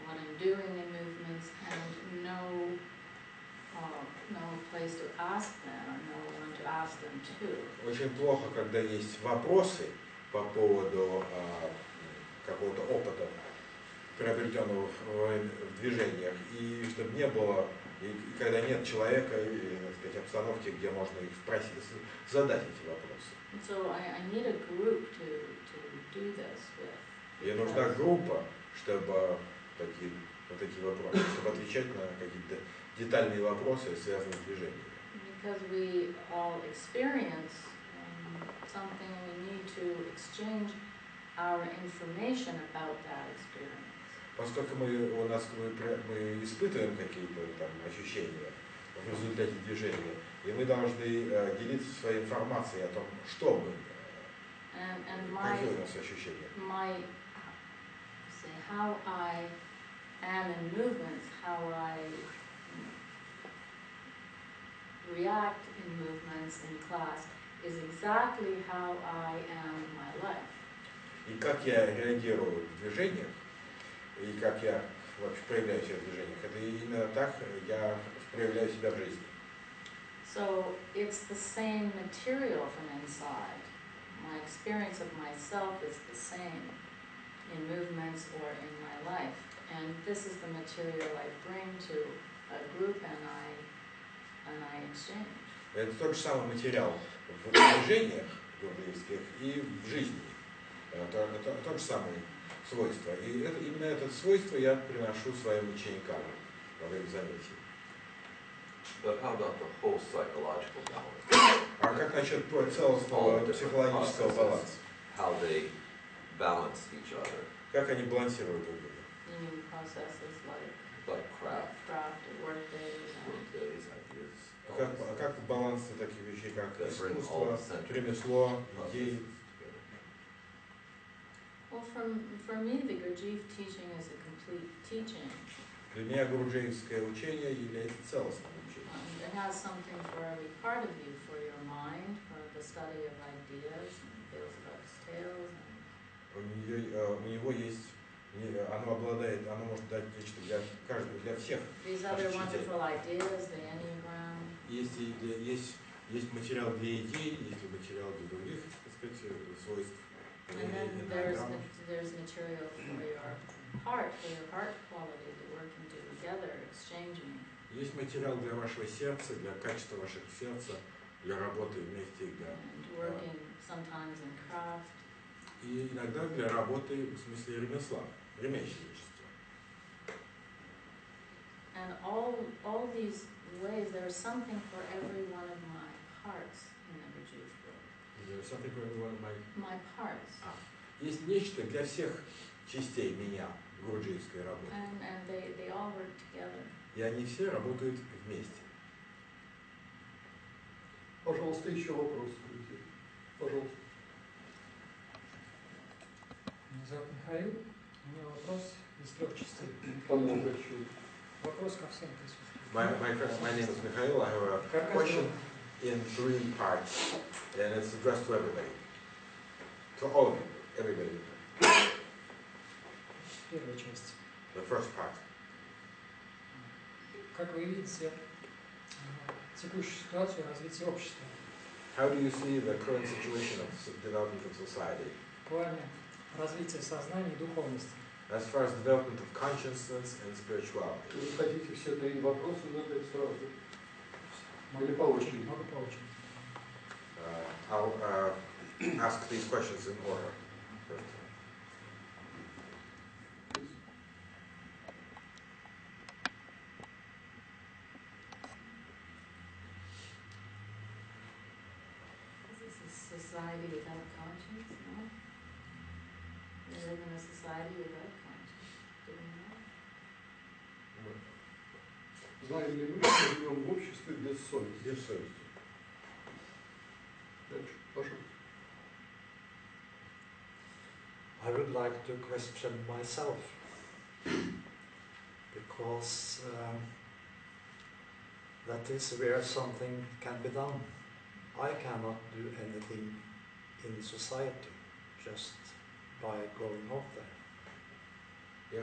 what I'm doing in movements and no place to ask them or no one to ask them to. Очень плохо, когда есть вопросы по поводу какого-то опыта, приобретенного в движениях, и чтобы не было, и когда нет человека, и, так сказать, обстановки, где можно их спросить, задать эти вопросы. So I need a group to do this with. И нужна группа, чтобы такие вопросы, чтобы отвечать на какие-то детальные вопросы, связанные с движением. Because we all experience something, we need to exchange our information about that experience. Поскольку мы испытываем какие-то там ощущения в результате движения, и мы должны делиться своей информацией о том, что мы, какие у нас ощущения. How I am in movements, how I react in movements in class is exactly how I am in my life. И как я реагирую в движениях, и как я вообще проявляю себя в движениях, это именно так я проявляю себя в жизни. So it's the same material from inside. My experience of myself is the same in movements or in my life. And this is the material I bring to a group and I exchange. Это тот же самый материал в движениях гурджиевских и в жизни. Это тот же самый свойство. И именно это свойство я приношу своим ученикам во время занятий. But how about the whole psychological balance? А как насчет целостного психологического баланса? How they balance each other. Как они балансируют друг друга? Meaning processes Like craft. Work days. Как баланс таких вещей, как искусство, ремесло, идеи? Well, for me, the Gurджiev teaching is a complete teaching. Для меня гурджиевское учение является целостным учением. It has something for every part of you, for your mind, for the study of ideas, and Philosopher's tales. У него есть, оно обладает, оно может дать нечто для каждого, для всех. These other wonderful ideas, the Enneagram. Есть материал для идей, есть материал для других, так сказать, свойств. And then there's material for your heart quality, the working together, exchanging. Есть материал для вашего сердца, для качества вашего сердца, для работы вместе, для. And working sometimes in craft. И иногда для работы в смысле ремесла, ремесленничества. And all these ways, there is something for every one of my parts in the Gurджiev world. There's something for every one of my parts. Есть нечто для всех частей меня, гурджиевской работы. And they all work together. И они все работают вместе. Пожалуйста, еще вопрос. Пожалуйста. Меня зовут Михаил. У меня вопрос из 3 частей. Вопрос ко всем присутствующим. My name is Mikhail. I have a question in 3 parts, and it's addressed to everybody. To all of you, everybody. Первая часть. The first part. Как вы видите текущую ситуацию развития общества? How do you see the current situation of development of society? В плане развития сознания и духовности. As far as development of consciousness and spirituality. Вы хотите все 3 вопроса задать сразу? Или по очереди? Могу по очереди. I'll ask these questions in order. First. This is society without conscience, no? We live in a society without conscience, do we not? Знаем ли мы, что живем в обществе без совести? Без совести. Дальше, пожалуйста. I would like to question myself because that is where something can be done. I cannot do anything in society just by going out there. Я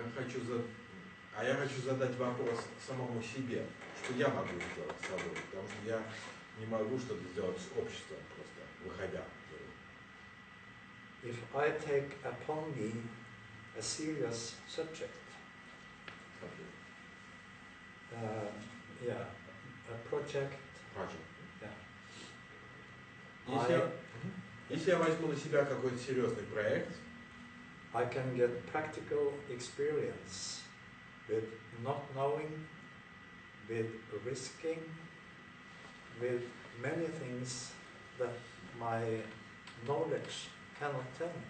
хочу задать вопрос самому себе, что я могу сделать с собой, потому что я не могу что-то сделать с обществом, просто выходя. If I take upon me a serious subject, a project, Если я возьму на себя какой-то серьезный проект, I can get practical experience with not knowing, with risking, with many things that my knowledge cannot tell me.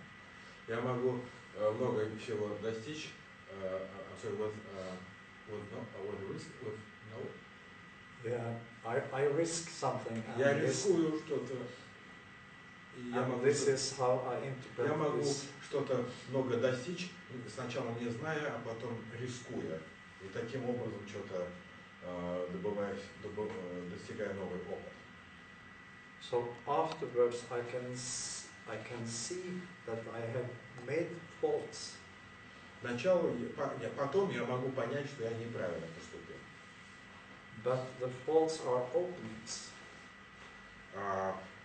я могу много всего достичь, Yeah, I risk something. Я рискую что-то. This is how I interpret Я могу this. что-то много достичь, сначала не зная, а потом рискуя. И таким образом что-то достигая новый опыт. So afterwards I can see that I have made faults. Потом я могу понять, что я неправильно поступил. But the faults are openings.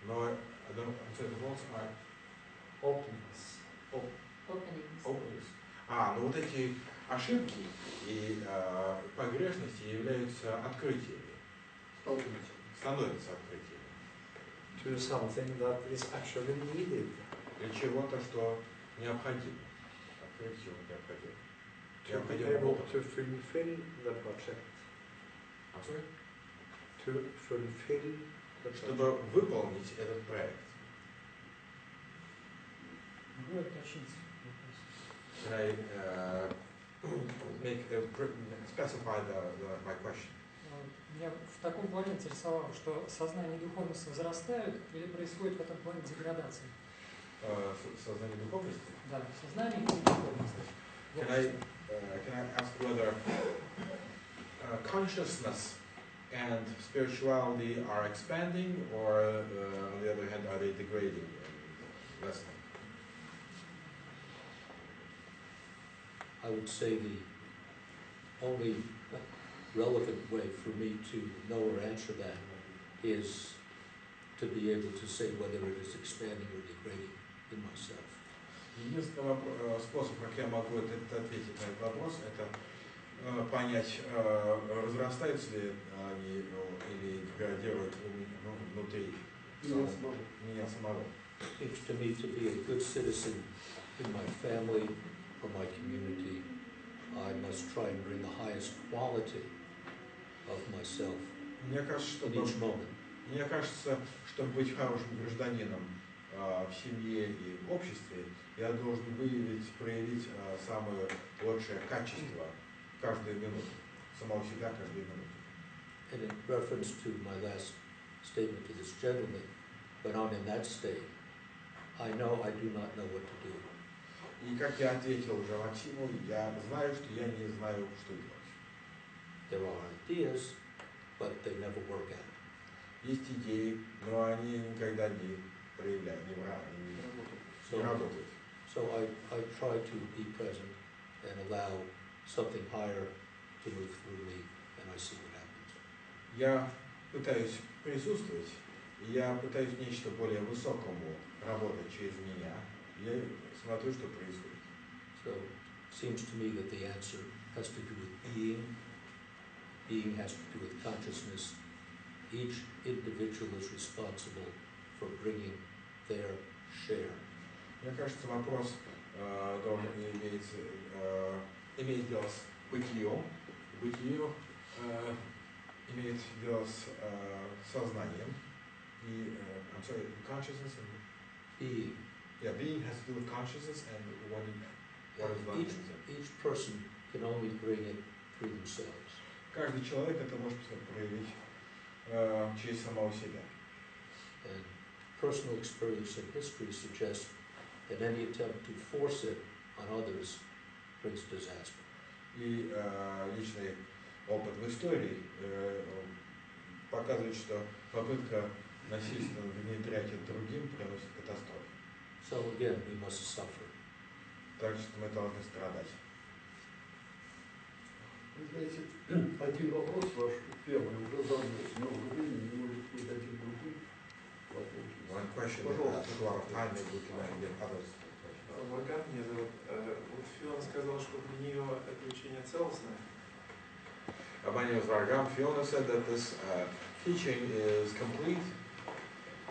Но the faults are Openings. Openings. Ну вот эти ошибки и погрешности являются открытиями. Становятся открытиями. To something that is actually needed. Для чего-то, что необходимо. Открыть чего необходимо. To be able to fulfill the project. To fulfill the project. Чтобы выполнить этот проект. Могу уточнить Can I specify my question? Меня в таком плане интересовало, что сознание и духовность возрастают или происходит в этом плане деградация? Сознание духовности? Да, сознание и духовность. Can I ask whether consciousness and spirituality are expanding, or on the other hand, are they degrading and lessening? I would say the only relevant way for me to know or answer that is to be able to say whether it is expanding or degrading in myself. Единственный способ, как я могу ответить на этот вопрос, это понять, разрастаются ли они или деградируют внутри меня самого. It seems to me to be a good citizen in my family or my community, I must try and bring the highest quality of myself in each moment. Мне кажется, чтобы быть хорошим гражданином в семье и в обществе, я должен проявить самое лучшее качество каждую минуту, самого себя каждую минуту. And in reference to my last statement to this gentleman, when I'm in that state, I know I do not know what to do. И как я ответил уже Максиму, я знаю, что я не знаю, что делать. There are ideas, but they never work out. Есть идеи, но они никогда не проявляют, не работают. So I try to be present and allow something higher to move through me, and I see what happens. Я пытаюсь присутствовать, и я пытаюсь нечто более высокому работать через меня. Я смотрю, что происходит. So it seems to me that the answer has to do with being. Being has to do with consciousness. Each individual is responsible for bringing their share. Мне кажется, вопрос должен иметь дело с бытием. Бытие имеет дело с сознанием. И, I'm sorry, consciousness being. Yeah, being has to do with consciousness, and what is non-conscious? Each person can only bring it through themselves. Каждый человек это может проявить через самого себя. And personal experience and history suggest that any attempt to force it on others brings disaster. И личный опыт в истории показывает, что попытка насильственно внедрять это другим приносит катастрофу. So again, we must suffer. Так что мы должны страдать. Вы знаете, один вопрос ваш первый уже задался, но времени не может быть один другим. One question, time maybe can I get others? Ваган меня зовут. Вот Фиона сказала, что для нее это учение целостное. My name is Vargam. Fiona said that this teaching is complete.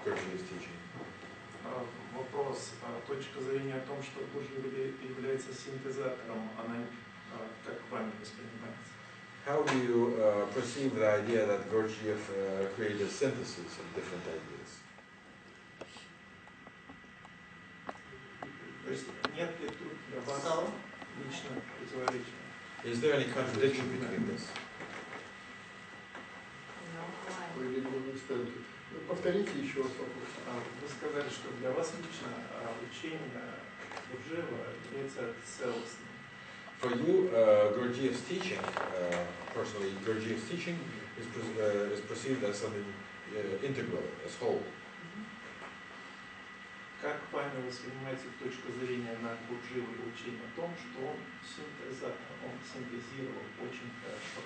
Gurджиev's teaching. Вопрос, точка зрения о том, что Гурджиев является синтезатором, она как вами воспринимается? How do you perceive the idea that Gurджiev created a synthesis of different ideas? То есть нет ли тут для вас лично противоречия? Is there any contradiction between this? Повторите еще раз вопрос. Вы сказали, что для вас лично учение Гурджиева является целостным. For you, Gurdziev's teaching, personally, Gurdziev's teaching is perceived as something integral, as whole. Как вами воспринимаете точку зрения на Гурджиева и учение о том, что он синтезатор, он синтезировал очень хорошо?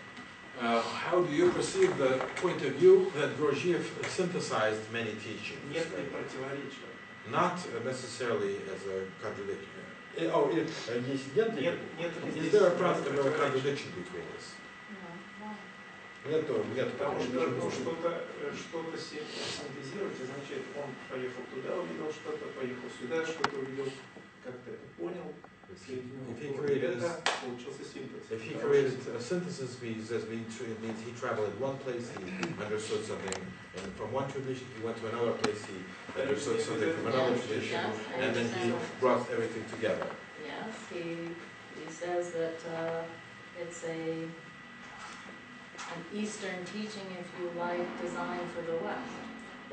How do you perceive the point of view that Gurdziev synthesized many teachings? Нет ли противоречия? Not necessarily as a contradiction. Is there a contradiction between us? Нету. Потому что что-то синтезировать означает, он поехал туда, увидел что-то, поехал сюда, что-то увидел, как-то это понял. If he created a synthesis, it means he traveled in one place, he understood something, and from one tradition he went to another place, he understood something from another tradition, and then he brought everything together. Yes, he says that it's an Eastern teaching, if you like, designed for the West.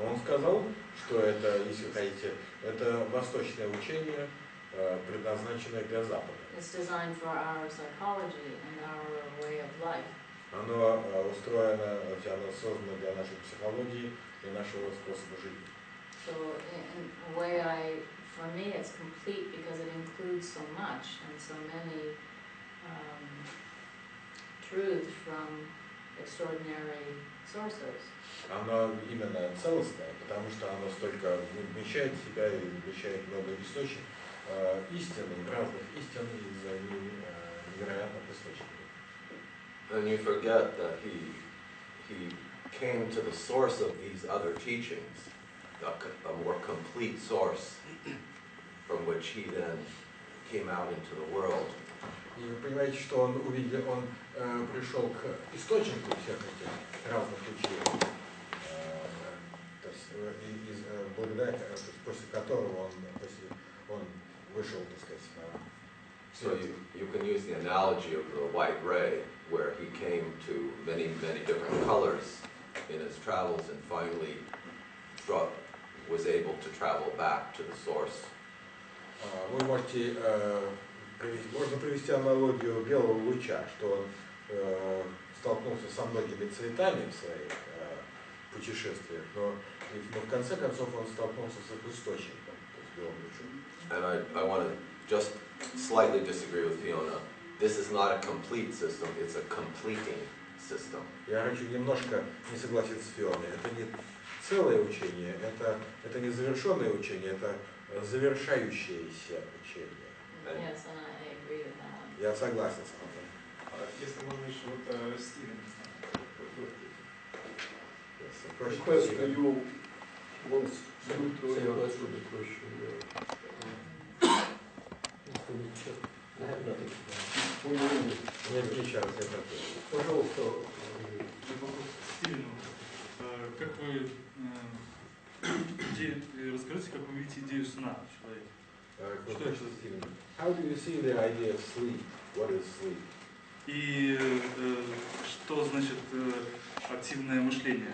Он сказал, что это, если хотите, это восточное учение, предназначенное для Запада. It's designed for our psychology and our way of life. Оно устроено, оно создано для нашей психологии и нашего способа жизни. So in a way, for me, it's complete because it includes so much and so many truths from extraordinary sources. Оно именно целостное, потому что оно столько вмещает в себя и вмещает много источников, истины, разных истин из невероятных источников. And you forget that he came to the source of these other teachings, a more complete source from which he then came out into the world. И вы понимаете, что он увидел, он пришел к источнику всех этих разных учений, то есть благодаря, после которого он вышел, так сказать. So you can use the analogy of the white ray, where he came to many different colors in his travels, and finally was able to travel back to the source. Вы можете можно привести аналогию белого луча, что он столкнулся со многими цветами в своих путешествиях, но в конце концов он столкнулся с их источником, то есть белым лучом. And I want to just slightly disagree with Fiona. This is not a complete system, it's a completing system. Я хочу немножко не согласиться с Фионой. Это не целое учение, это не завершенное учение, это завершающееся учение. Yes, and I agree with that one. Я согласен с вами. Если можно еще вот Стивен. The question you want to answer the question. I have nothing. Нет, сейчас это. Пожалуйста. Стивену, как вы расскажите, как вы видите идею сна в человеке. Что это? How do you see the idea of sleep? What is sleep? И что значит активное мышление?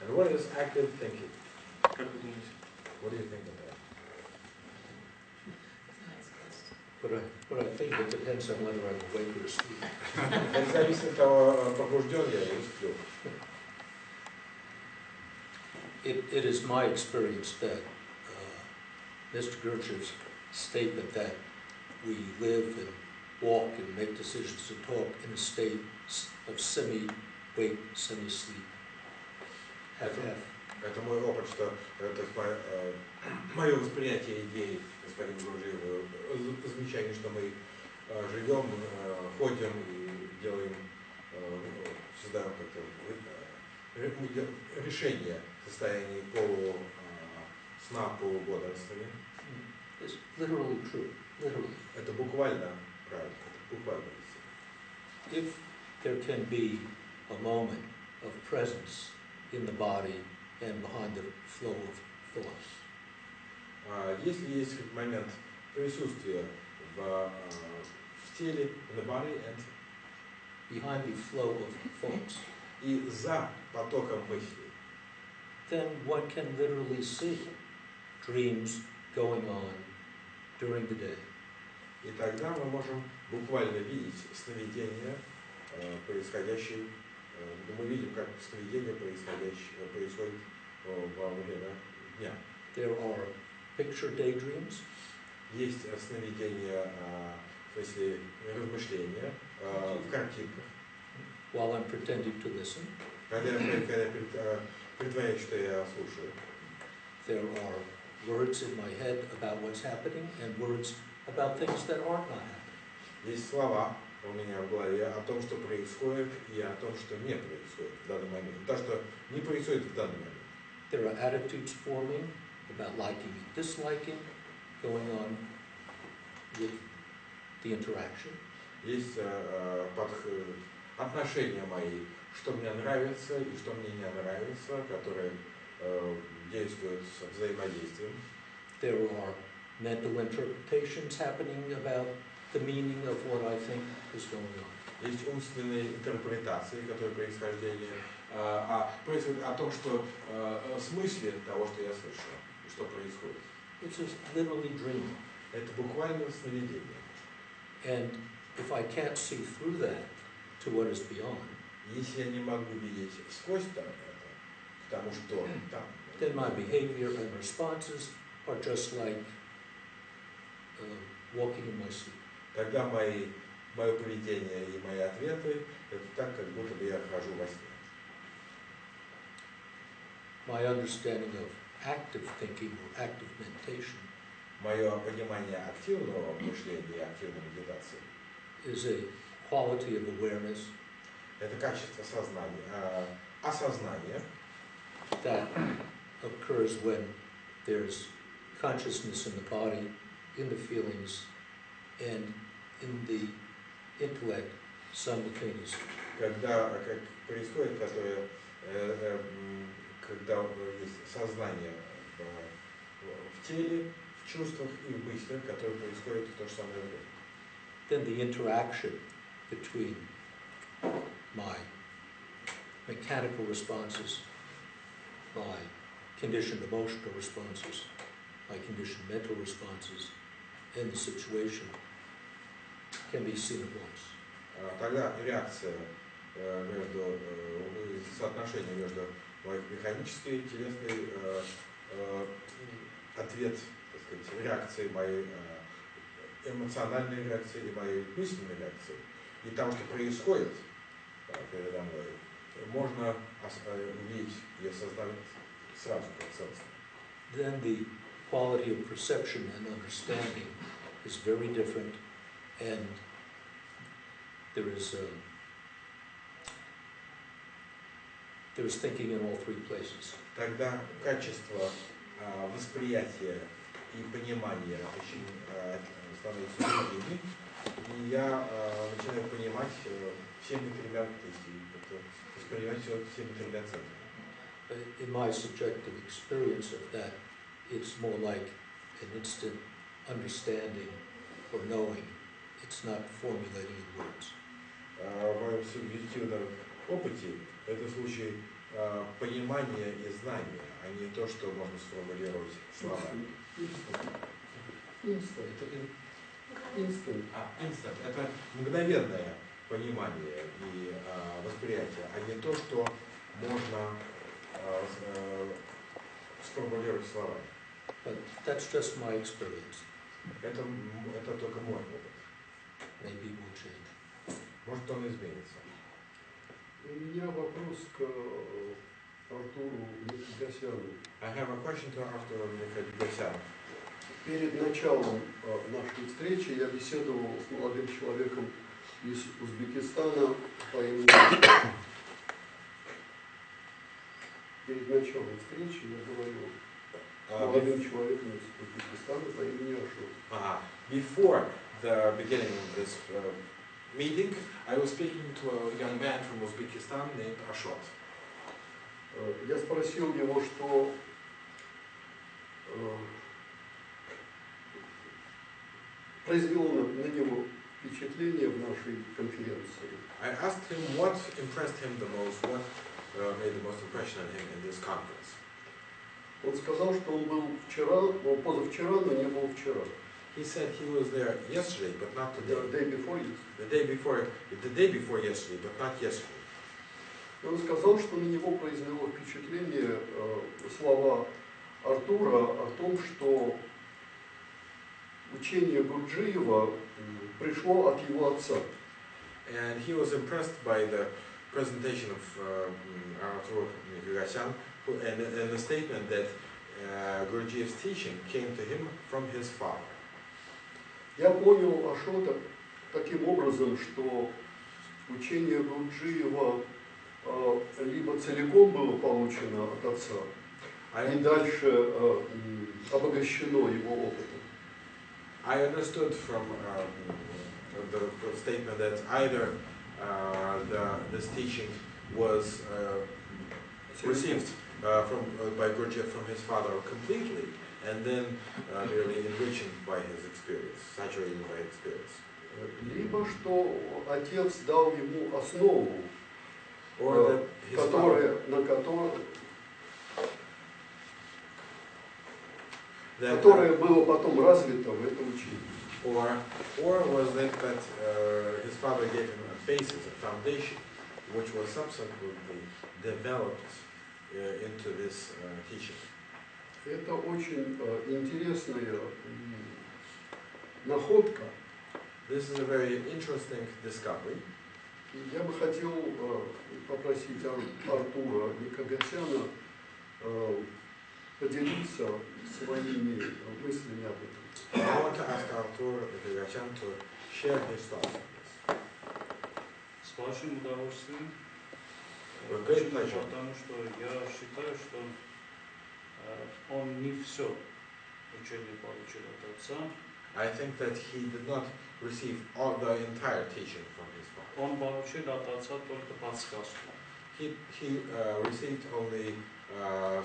And what is active thinking? Как вы думаете? What do you think of that? But I think it depends on whether I'm awake or asleep. Это зависит от того, пробужден я или сплю. It is my experience that Mr. Gurdziev's statement that we live and walk and make decisions and talk in a state of semi-wake, semi-sleep. Half-half. Это мой опыт, что то есть мое восприятие идеи господина Гурджиева, замечание, что мы живем, ходим и делаем, создаем как-то решение в состоянии сна, полубодрствования. It's literally true. Literally. Это буквально правильно. Это буквально. If there can be a moment of presence in the body and behind the flow of thoughts. Если есть момент присутствия в теле, in the body and behind the flow of thoughts, и за потоком мыслей, then one can literally see dreams going on during the day. И тогда мы можем буквально видеть сновидения, происходящие, мы видим, как сновидение происходит во время дня. There are picture daydreams. Есть сновидения, в смысле размышления в картинках. While I'm pretending to listen. Когда я притворяюсь, что я слушаю. There are words in my head about what's happening and words about things that are not happening. Есть слова у меня в голове о том, что происходит, и о том, что не происходит в данный момент. То, что не происходит в данный момент. There are attitudes forming about liking and disliking going on with the interaction. Есть отношения мои, что мне нравится и что мне не нравится, которые действуют с взаимодействием. There are mental interpretations happening about the meaning of what I think is going on. Есть умственные интерпретации, которые происходят о том, что смысле того, что я слышу, и что происходит. It's just literally dreaming. Это буквально сновидение. And if I can't see through that to what is beyond, если я не могу видеть сквозь это, потому что там, then my behavior and responses are just like walking in my sleep. Тогда мое поведение и мои ответы это так, как будто бы я хожу во сне. My understanding of active thinking or active meditation Мое понимание активного мышления и активной медитации is a quality of awareness это качество осознания that occurs when there's consciousness in the body, in the feelings, and in the intellect simultaneously. Когда происходит, когда есть сознание в теле, в чувствах и в мыслях, которые происходят в то же самое время. Then the interaction between my mechanical responses, my conditioned emotional responses, my conditioned mental responses, and the situation can be seen at once. Тогда реакция соотношение между моей механической, телесной ответ, так сказать, реакции моей эмоциональной реакции и моей мысленной реакции и того, что происходит передо мной, можно увидеть и осознать сразу как целостно. Then the quality of perception and understanding is very different, and there is thinking in all three places. Тогда качество восприятия и понимания очень становится другими, и я начинаю понимать всеми тремя, то есть воспринимать все всеми тремя центрами. In my subjective experience of that it's more like an instant understanding or knowing. It's not formulating in words. В моем субъективном опыте это случай понимания и знания, а не то, что можно сформулировать словами. Instant. Это мгновенное понимание и восприятие, а не то, что можно сформулировать словами. But that's just my experience. Это только мой опыт. Maybe it will change. Может, он изменится. У меня вопрос к Артуру Никогасяну. I have a question to Artur Никогасян. Перед началом нашей встречи я беседовал с молодым человеком из Узбекистана по имени... Перед началом встречи я говорил с молодым человеком из Узбекистана по имени Ашот. Before the beginning of this meeting, I was speaking to a young man from Uzbekistan named Ashot. Я спросил его, что произвело на него впечатление в нашей конференции. I asked him what impressed him the most, what made the most impression on him in this conference. Он сказал, что он был вчера, позавчера, но не был вчера. He said he was there yesterday, but not today. The day before yesterday. The day before yesterday, but not yesterday. И он сказал, что на него произвело впечатление слова Артура о том, что учение Гурджиева пришло от его отца. And he was impressed by the presentation of Artur Nikogosyan and the statement that Gurджиev's teaching came to him from his father. Я понял Ашота таким образом, что учение Гурджиева либо целиком было получено от отца, и дальше обогащено его опытом. I understood from the statement that either this teaching was received by Gurджiev from his father completely, and then merely enriched by his experience, saturated by experience. Либо что отец дал ему основу, которое было потом развито в этом учении. Or was it that his father gave him a basis, a foundation, which was subsequently developed into this teaching? Это очень интересная находка. This is a very interesting discovery. Я бы хотел попросить Артура Никогосяна поделиться своими мыслями об этом. I want to ask Artur Nikogosyan to share his thoughts on this. С большим удовольствием. Great pleasure. Потому что я считаю, что он не все учение получил от отца. I think that he did not receive all the entire teaching from his father. Он получил от отца только подсказку. He received only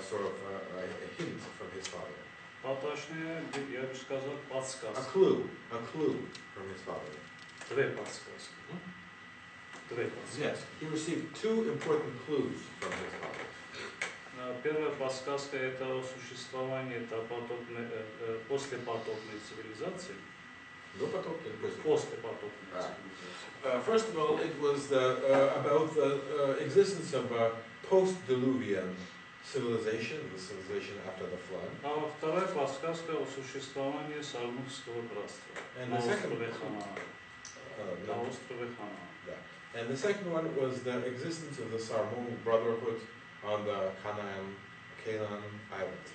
sort of a hint from his father. Точнее, я бы сказал, подсказка. A clue from his father. Две подсказки. Две подсказки. Yes, he received two important clues from his father. Первая подсказка – это существование послепотопной цивилизации. Послепотопной цивилизации. First of all, it was about the existence of a post-diluvian civilization, the civilization after the flood. А вторая подсказка о существовании Сармутского братства на острове Ханаан. And the second one was the existence of the Sarmon Brotherhood on the Canaan Island.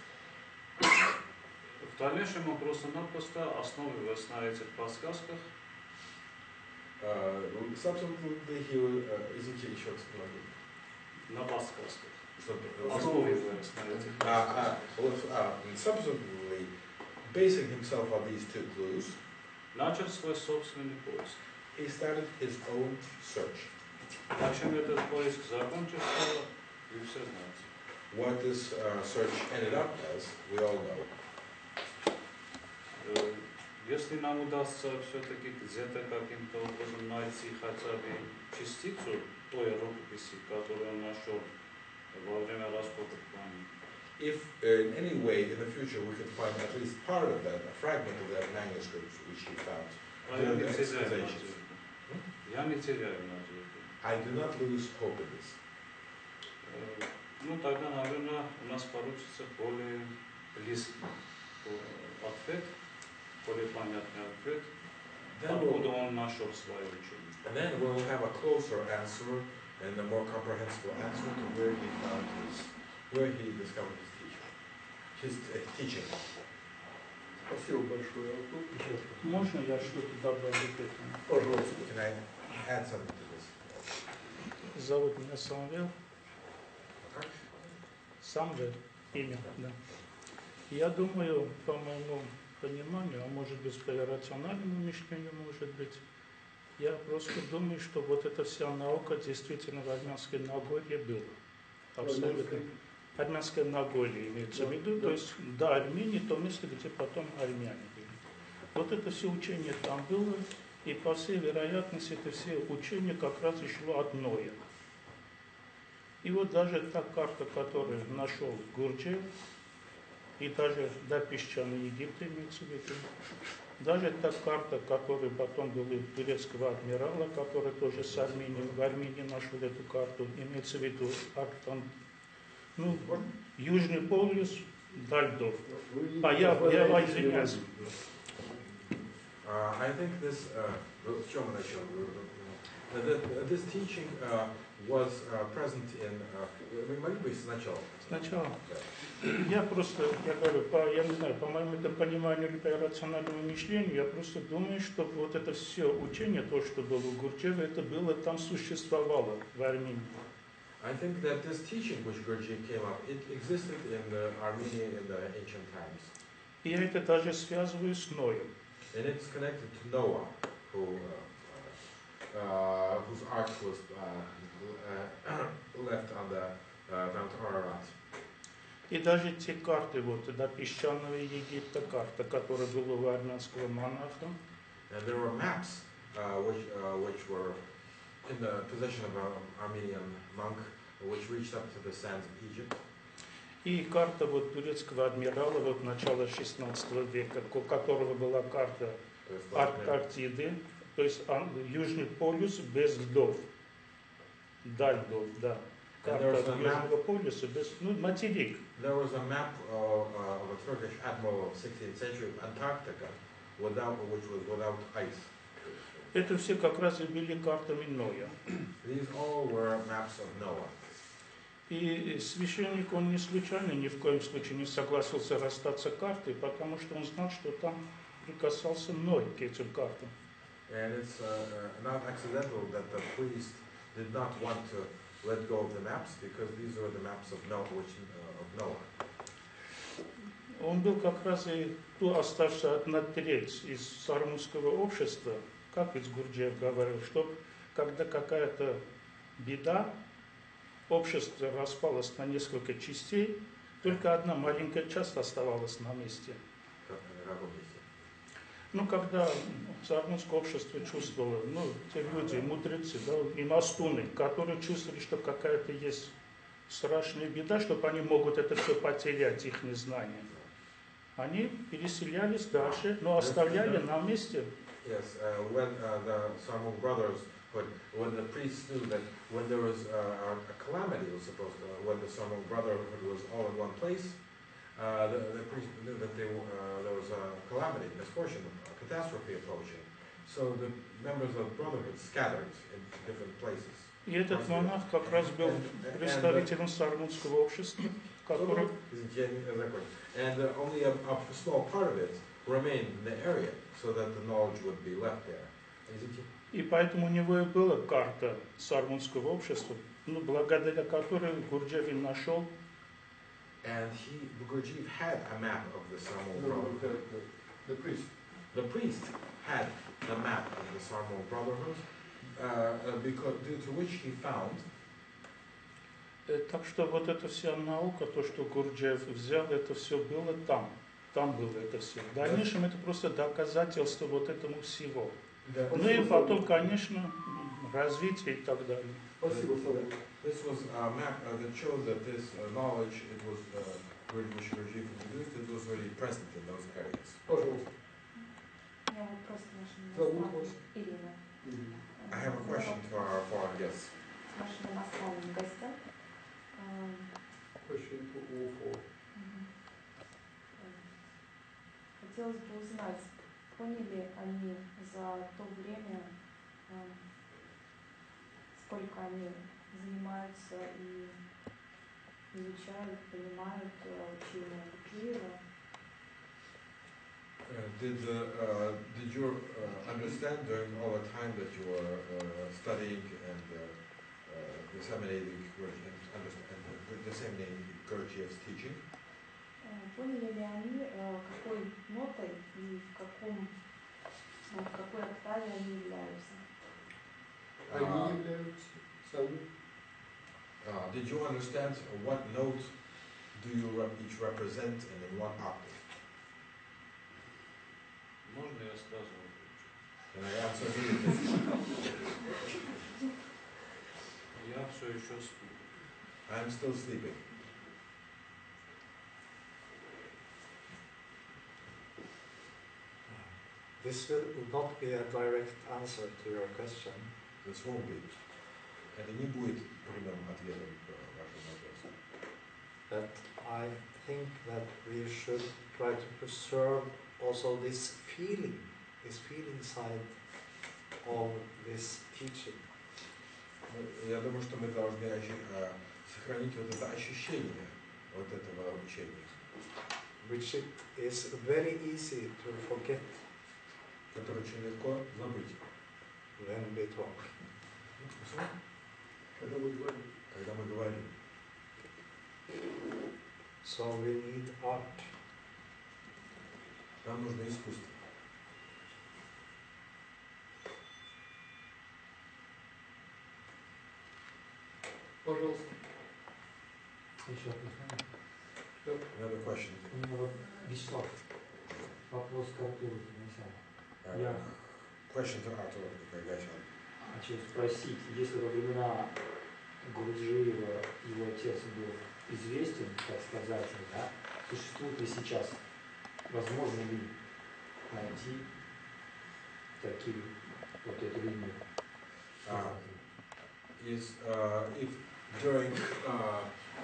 В дальнейшем мы просто-напросто основываясь на этих подсказках. Subsequently, he was, извините, еще explain. На подсказках. Основываясь на этих subsequently, basing himself on these two clues, начал свой собственный поиск. He started his own search. А чем этот поиск закончился, вы все знаете. What this search ended up as, we all know. Если нам удастся все-таки где-то каким-то образом найти хотя бы частицу той рукописи, которую он нашел во время раскопок памяти. If in any way in the future we could find at least part of that, a fragment of that manuscript which he found, Я не теряю надежды. I do not lose hope in this. Ну, тогда, наверное, у нас получится более близкий ответ, более понятный ответ, откуда он нашел свое учение. And then we'll have a closer answer and a more comprehensible answer to where he found where he discovered his teaching. Спасибо большое. Можно я что-то добавлю к этому? Пожалуйста. Can I add something to this? Зовут меня Самвел. Самвел, имя, да. Я думаю, по моему пониманию, а может быть по рациональному мышлению, может быть, я просто думаю, что вот эта вся наука действительно в Армянской Нагорье была. Абсолютно. Армянское Нагорье имеется в виду, то есть до Армении, то место, где потом армяне были. Вот это все учение там было, и по всей вероятности это все учение как раз и шло от Ноя. И вот даже та карта, которую нашел Гурджиев, и даже до песчаного Египта имеется в виду, даже та карта, которая потом была у турецкого адмирала, который тоже с Армении, в Армении нашел эту карту, имеется в виду Южный полюс, даль льдов. А я извиняюсь. I think this, this teaching was present in, могли бы сначала? Сначала. Я говорю, я не знаю, по моему пониманию или по рациональному мышлению, я просто думаю, что вот это все учение, то, что было у Гурджиева, это было, там существовало в Армении. I think that this teaching which Gurджиев came up, it existed in Armenia in the ancient times. И я это даже связываю с Ноем. And it's connected to Noah, whose ark was left on the Mount Ararat. И даже те карты, вот, до песчаного Египта, карта, которая была у армянского монаха. And there were maps which were in the possession of an Armenian monk, which reached up to the sands of Egypt. И карта вот турецкого адмирала вот начала 16 века, у которого была карта Арктиды, то есть Южный полюс без льдов, даль льдов, да. Карта Южного полюса без, материк. There was a map of a Turkish admiral of 16th century of Antarctica, which was without ice. Это все как раз и были картами Ноя. These all were maps of Noah. И священник, он не случайно, ни в коем случае не согласился расстаться картой, потому что он знал, что там прикасался Ной к этим картам. And it's not accidental that the priest did not want to let go of the maps, because these were the maps of Noah. Он был как раз и ту оставшая одна треть из сармутского общества, как ведь Гурджиев говорил, что когда какая-то беда, общество распалось на несколько частей, только одна маленькая часть оставалась на месте. Когда сармутское общество чувствовало, те люди, мудрецы, да, и мастуны, которые чувствовали, что какая-то есть страшная беда, что они могут это все потерять, их незнание. Они переселялись дальше, но оставляли на месте. Yes, when the Sarmung brothers, when the priests knew that when there was a calamity, was supposed to, when the Sarmung brotherhood was all in one place, the priests knew that there was a calamity, misfortune, a catastrophe approaching. So the members of the brotherhood scattered in different places. И этот монах как раз был представителем сармутского общества, который... And only a small part of it remained in the area, so that the knowledge would be left there. И поэтому у него и была карта сармутского общества, благодаря которой Гурджиев нашел. And Gurджиев had a map of the Sarmung Brotherhood. The priest had the map of the Sarmung Brotherhood, because due to which he found. Так что вот эта вся наука, то, что Гурджиев взял, это все было там. Там было это все. В дальнейшем это просто доказательство вот этому всего. Да. Ну и потом, конечно, развитие и так далее. Спасибо, Саша. This was a map that showed that this knowledge, it was, which Gurджиев introduced, it was really present in those areas. Пожалуйста. У меня вопрос к нашим Зовут вас? иностранным. Ирина. I have a question for our guests. К нашим иностранным гостям. Question to all four. Хотелось бы узнать, поняли они за то время, сколько они занимаются и изучают, понимают учение Гурджиева? Did you understand during all the time that you were studying and disseminating Gurджиev's teaching? Поняли ли они, какой нотой и в какой октаве они являются? Они являются сами. Did you understand what note do you each represent and in what octave? Можно я сразу? Can I answer immediately? Я все еще сплю. I'm still sleeping. This will not be a direct answer to your question. This won't be. Это не будет прямым ответом к вашему вопросу. But I think that we should try to preserve also this feeling side of this teaching. Я думаю, что мы должны сохранить вот это ощущение вот этого обучения. Which it is very easy to forget. Который очень легко забыть. When we talk. Когда мы говорим. Когда мы говорим. So we need art. Нам нужно искусство. Пожалуйста. Еще вопрос. Another question. У меня вот Вячеслав, вопрос к Артуру Гайгачану. Я Question to Arthur Гайгачану. хочу спросить, если во времена Гурджиева его отец был известен, так сказать, да, существует ли сейчас, возможно ли найти такие вот эту линию? If during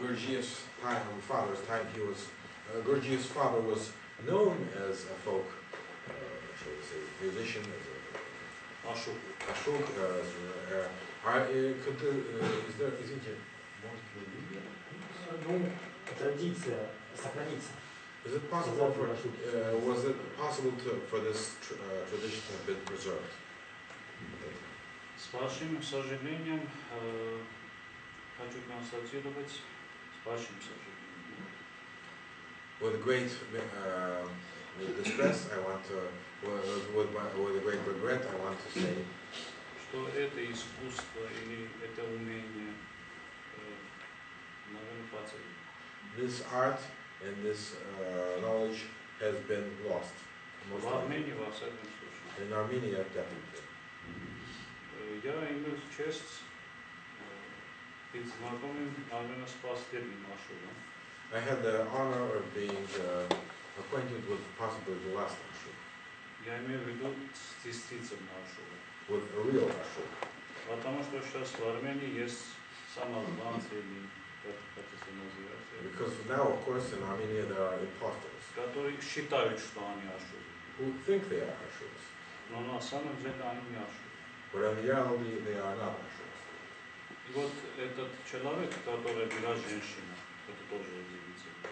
Gurdziev's time, father's time, Gurdziev's father was known as a folk, shall we say, musician, as a ashok, is there, извините, Ну, традиция сохранится. Is it possible for, was it possible for this tradition to have been preserved? С вашим сожалением хочу констатировать, с вашим сожалением. With great distress, I want to, with a great regret, I want to say, что это искусство или это умение, наверное, потеряно. This art and this knowledge has been lost. В Армении, во всяком случае. In Armenia, definitely. Я имел честь быть знакомым, наверное, с последним Ашуром. I had the honor of being acquainted with possibly the last Ashur. Я имею в виду с действительным Ашуром. With a real Ashur. Потому что сейчас в Армении есть самозванцы или как хотите называть. Because now, of course, in Armenia there are imposters. Которые считают, что они Ашуры. Who think they are Ashurs. Но на самом деле они не Ашуры. But in reality, they are not Ashurs. И вот этот человек, который была женщина, это тоже удивительно.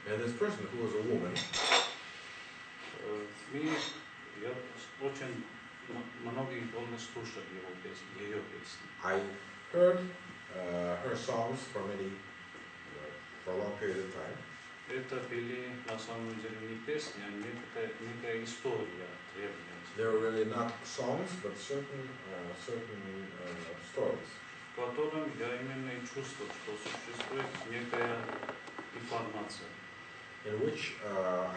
And this person who was a woman, в мире я очень многие волны слушал его песни, ее песни. I heard her songs for for a long period of time. Это были на самом деле не песни, а некая история древняя. They were really not songs, but certain stories. В котором я именно и чувствовал, что существует некая информация. In which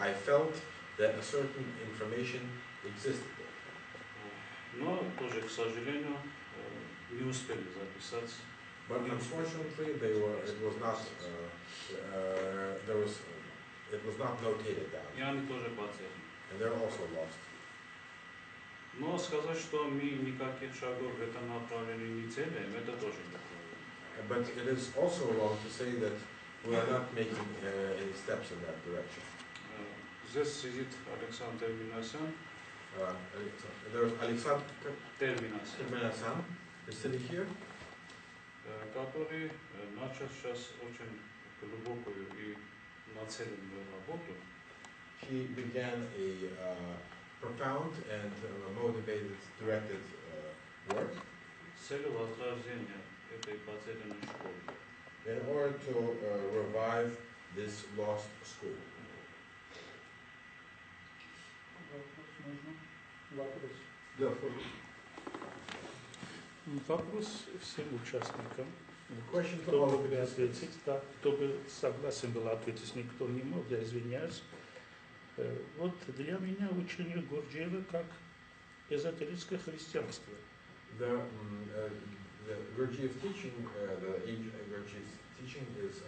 I felt that a certain information existed. Но тоже, к сожалению, не успели записать. But unfortunately, it was not notated down. И они тоже потеряны. And they're also lost. Но сказать, что мы никаких шагов в этом направлении не делаем, это тоже неправильно. But it is also wrong to say that we are not making any steps in that direction. Здесь сидит Александр Минасян. There's Alexander Терминасян, is sitting here, который начал сейчас очень глубокую и нацеленную работу. He began a profound and motivated, directed work С целью возрождения этой потерянной школы. in order to revive this lost school. Вопрос. Да, Вопрос всем участникам. Question to Кто all мог of бы you. ответить? Да, кто бы согласен был ответить, никто не мог, я извиняюсь. Вот для меня учение Гурджиева как эзотерическое христианство. The Gurджиev's teaching, the ancient Gurджiev's teaching is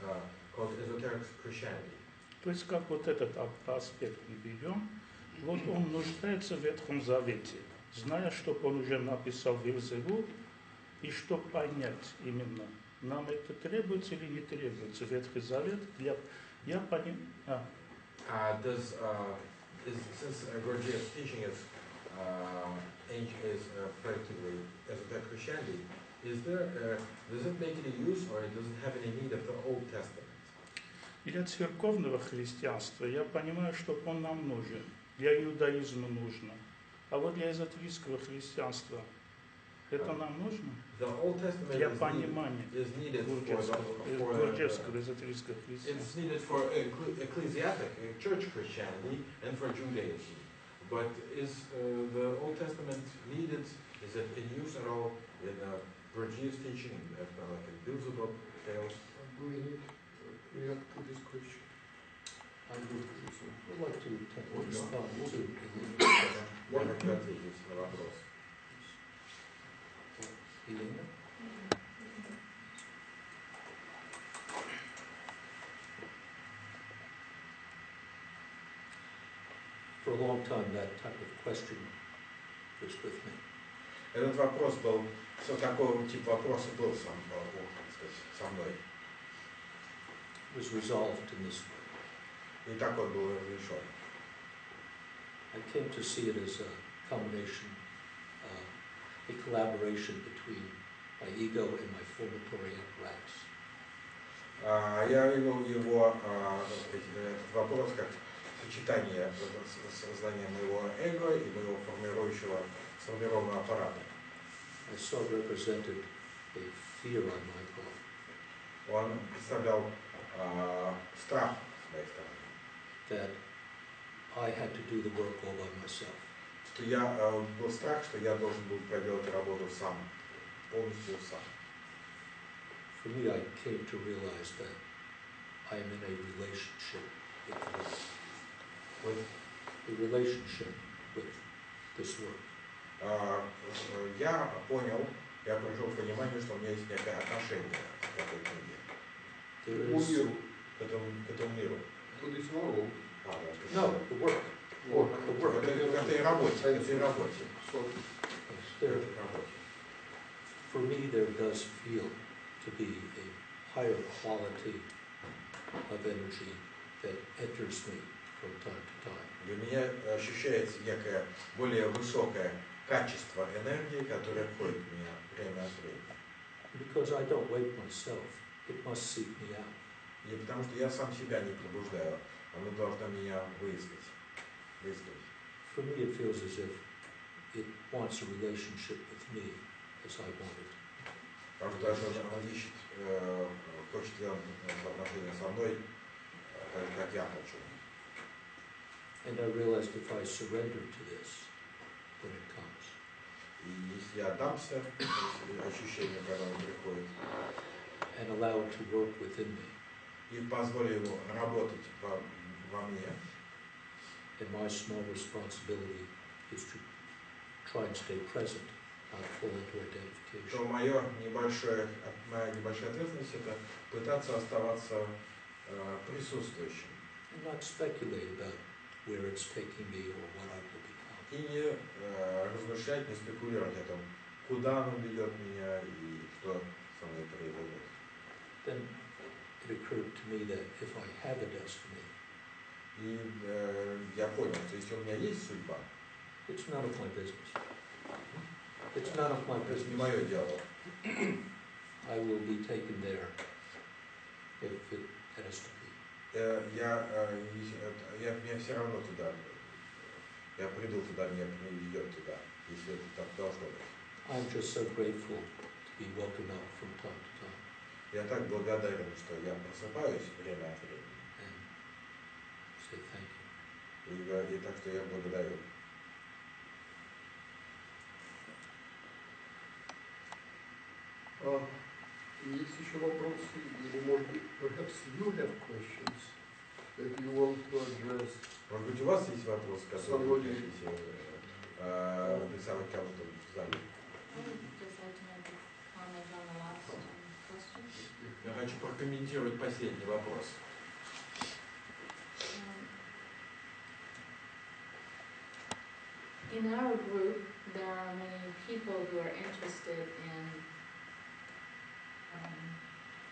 called esoteric Christianity. То есть как вот этот аспект мы берем, вот он нуждается в Ветхом Завете, зная, что он уже написал в Вельзевул, и что понять именно, нам это требуется или не требуется, Ветхий Завет, я понимаю. Since Gurджiev's teaching is practically esoteric Christianity, does it make any use or does it have any need of the Old Testament? Для церковного христианства я понимаю, что он нам нужен, для иудаизма нужно, а вот для эзотерического христианства это нам нужно? The Old Testament для понимания is needed гурджевского эзотерического христианства. It's needed for ecclesiastic, church Christianity and for Judaism. But is the Old Testament needed? Is it in use at all in Gurджiev's teaching, like in Beelzebub tales? Do we need react to this question? I would like to respond to Елена? For a long time, that type of question was with me. Этот вопрос был, такого типа вопроса был со мной. It was resolved in this way. И так он был решен. I came to see it as a combination, a collaboration between my ego and my formatory apparatus. Я видел его, этот вопрос, как сочетание сознания моего эго и моего сформированного аппарата. I saw represented a fear on my part. Он представлял страх с моей стороны. That I had to do the work all by myself. Что был страх, что я должен был проделать работу сам, полностью сам. For me, I came to realize that I am in a relationship with this work. Я понял, я пришел к пониманию, что у меня есть некое отношение к этой книге. К этому миру. To this world. No, the work. The work. К этой работе. For me, there does feel to be a higher quality of energy that enters me from time to time. Для меня ощущается некое более высокое качество энергии, которое входит в меня время от времени. Because I don't wake myself, it must seek me out. И потому что я сам себя не пробуждаю, оно должно меня выискать. For me, it feels as if it wants a relationship with me as I want it. Потому что даже оно ищет, хочет ли он отношения со мной, как я хочу. And I realized if I surrender to this, when it comes, И если я отдамся ощущению, когда оно приходит, and allow it to work within me. И позволю ему работать во мне. And my small responsibility is to try and stay present, not fall into identification. То моя небольшая ответственность это пытаться оставаться присутствующим. And not speculate about where it's taking me or what I will become. И не размышлять, не спекулировать о том, куда он ведет меня и что со мной произойдет. Then it occurred to me that if I have a destiny, и я понял, что если у меня есть судьба, it's none of my business. It's none of my business. Это не мое дело. I will be taken there if it has to be. Меня все равно туда. Я приду туда, меня ведет туда, если это так должно быть. I'm just so grateful to be woken up from time to time. Я так благодарен, что я просыпаюсь время от времени. Say thank you. И так что я благодарю. Есть еще вопросы, или может быть, perhaps you have questions that you want to address. Может быть, у вас есть вопрос, который вы хотите адресовать кому-то в зале? Я хочу прокомментировать последний вопрос. In our group, there are many people who are interested in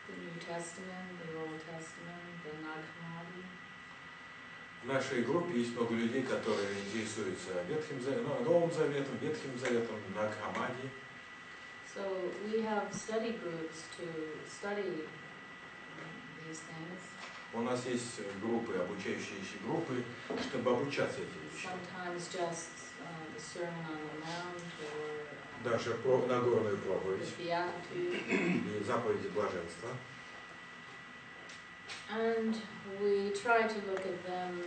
the New Testament, the Old Testament, the Nag Hammadi. В нашей группе есть много людей, которые интересуются Новым Заветом, Ветхим Заветом, Наг Хамади. So we have study groups to study these things. У нас есть группы, обучающиеся группы, чтобы обучаться этим вещам. Sometimes just the Sermon on the Mount or даже Нагорную проповедь и заповеди блаженства. And we try to look at them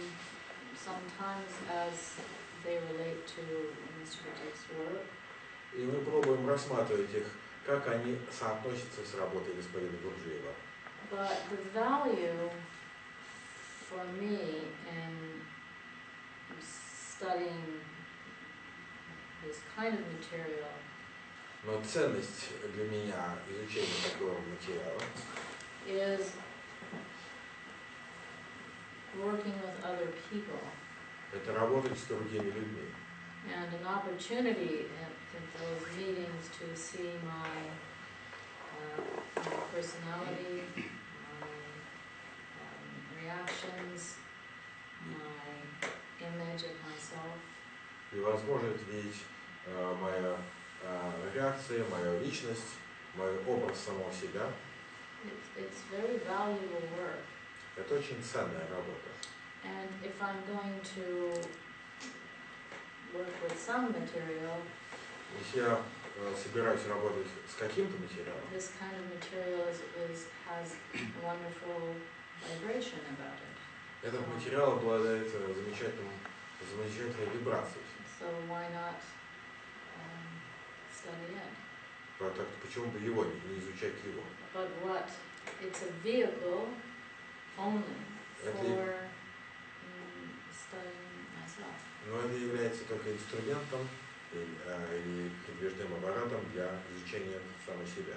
sometimes as they relate to Mr. Dick's work. И мы пробуем рассматривать их, как они соотносятся с работой господина Гурджиева. But the value for me in studying this kind of material Но ценность для меня изучения такого материала is working with other people. Это работать с другими людьми. And an opportunity at those meetings to see my personality, my reactions, my image of myself. И возможность видеть моя реакция, мою личность, мой образ самого себя. It's very valuable work. Это очень ценная работа. And if I'm going to work with some material, если я собираюсь работать с каким-то материалом, this kind of material has wonderful vibration about it. Этот материал обладает замечательной вибрацией. So why not study it? Так почему бы его не изучать его? But what? It's a vehicle only for studying myself. Но это является только инструментом или подвижным аппаратом для изучения самого себя.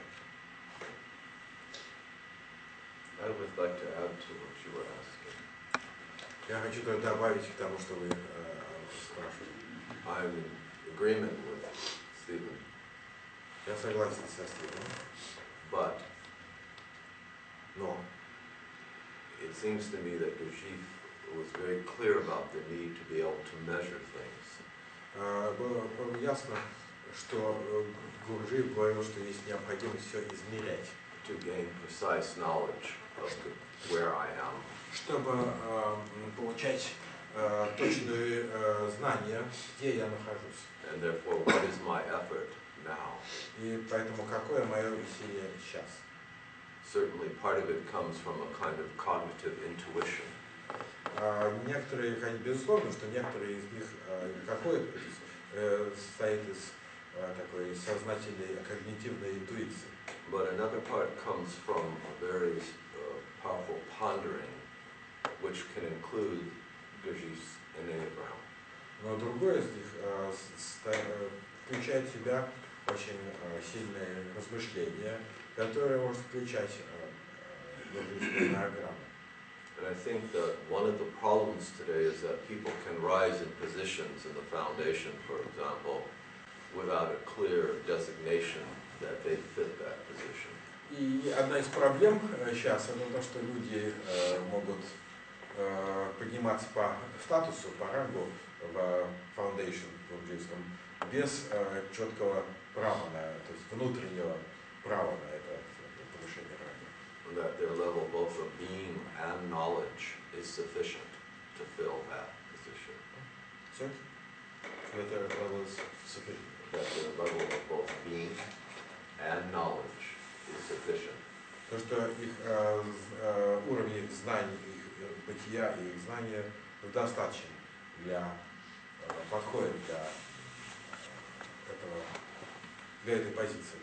I would like to add to what you were asking. Я хочу добавить к тому, что вы спрашивали. I'm in agreement with Stephen. Я согласен со Стивеном. But но it seems to me that Gurджiev was very clear about the need to be able to measure things. Было ясно, что Гурджиев говорил, что есть необходимость все измерять. To gain precise knowledge of where I am. Чтобы получать точные знания, где я нахожусь. And therefore, what is my effort now? И поэтому какое мое усилие сейчас? Certainly, part of it comes from a kind of cognitive intuition. Некоторые, безусловно, что некоторые из них какое-то состоит из такой сознательной когнитивной интуиции. but another part comes from a very powerful pondering, which can include Gurджиев's enneagram. Но другое из них включает в себя очень сильные размышления, которые может включать Гурджиевскую энеаграмму. And I think that one of the problems today is that people can rise in positions in the foundation, for example, without a clear designation that they fit that position. И одна из проблем сейчас это то, что люди могут подниматься по статусу, по рангу в foundation в гурджиевском без четкого права на, то есть внутреннего права на это повышение ранга. That their level both of being and knowledge is sufficient to fill that position. So, that their level is sufficient. That their level of both being and knowledge is sufficient. То, что их уровень их знаний, их бытия и их знания достаточен для подходит для этой позиции.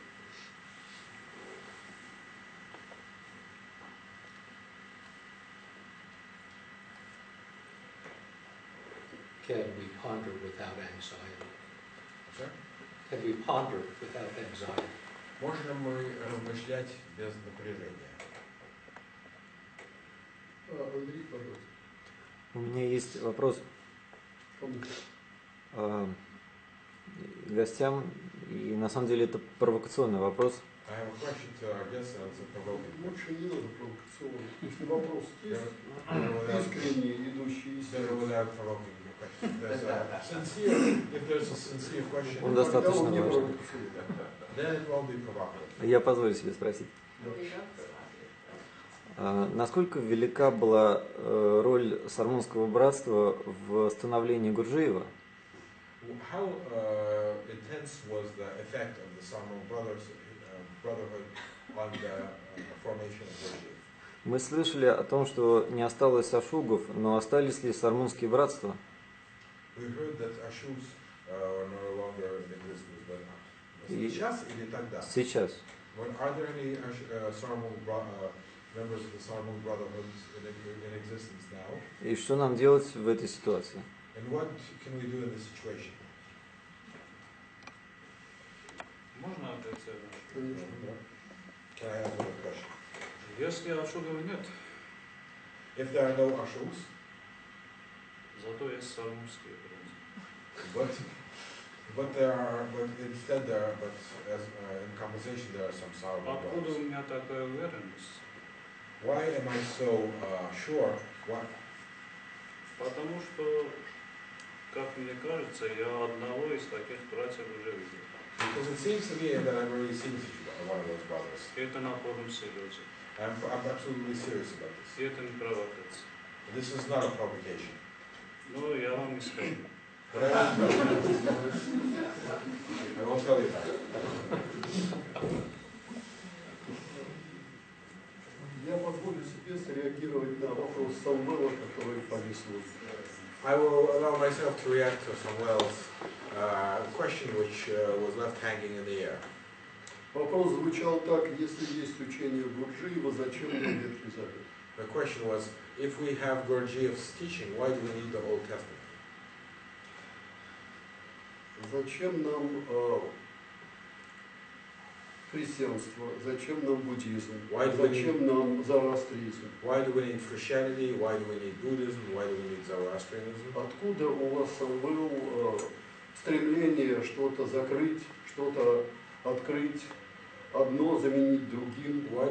Can we ponder without anxiety? Okay. Can we ponder without anxiety? Можем мы размышлять без напряжения? Андрей, пожалуйста. У меня есть вопрос гостям, и на самом деле это провокационный вопрос. Лучше не надо провокационный. Если вопрос есть, искренний, идущий из сердца. Он достаточно важен. Я позволю себе спросить. Насколько велика была роль Сармонского братства в становлении Гурджиева? How intense was the effect of the Sarmon brotherhood on the formation of Gurджиев? Мы слышали о том, что не осталось ашугов, но остались ли Сармонские братства? We heard that ashugs are no longer in existence, but сейчас или тогда? Сейчас. Are there any Sarmon members of the Sarmon brotherhood in existence now? И что нам делать в этой ситуации? And what can we do in this situation? Можно ответить? Конечно. Can I ask another question? Если ашугов нет, if there are no ashugs, зато есть сармонские братья. But instead there are, but as in conversation there are some Sarmon brothers. Откуда у меня такая уверенность? Why am I so sure? Why? Потому что, как мне кажется, я одного из таких братьев уже видел. Because it seems to me that I've already seen one of those brothers. Это на полном серьезе. I'm absolutely serious about this. И это не провокация. This is not a provocation. Ну, я вам не скажу. But I won't tell you that. Я позволю себе среагировать на вопрос Самвела, который повис в воздухе. I will allow myself to react to Samuel's question, which was left hanging in the air. Вопрос звучал так: если есть учение Гурджиева, зачем нам Ветхий Завет? The question was, if we have Gurджиev's teaching, why do we need the Old Testament? Зачем нам христианство? Зачем нам буддизм? Зачем нам зороастризм? Why do we need Christianity? Why do we need Buddhism? Why do we need Zoroastrianism? Откуда у вас, Самвел, стремление что-то закрыть, что-то открыть, одно заменить другим? Why,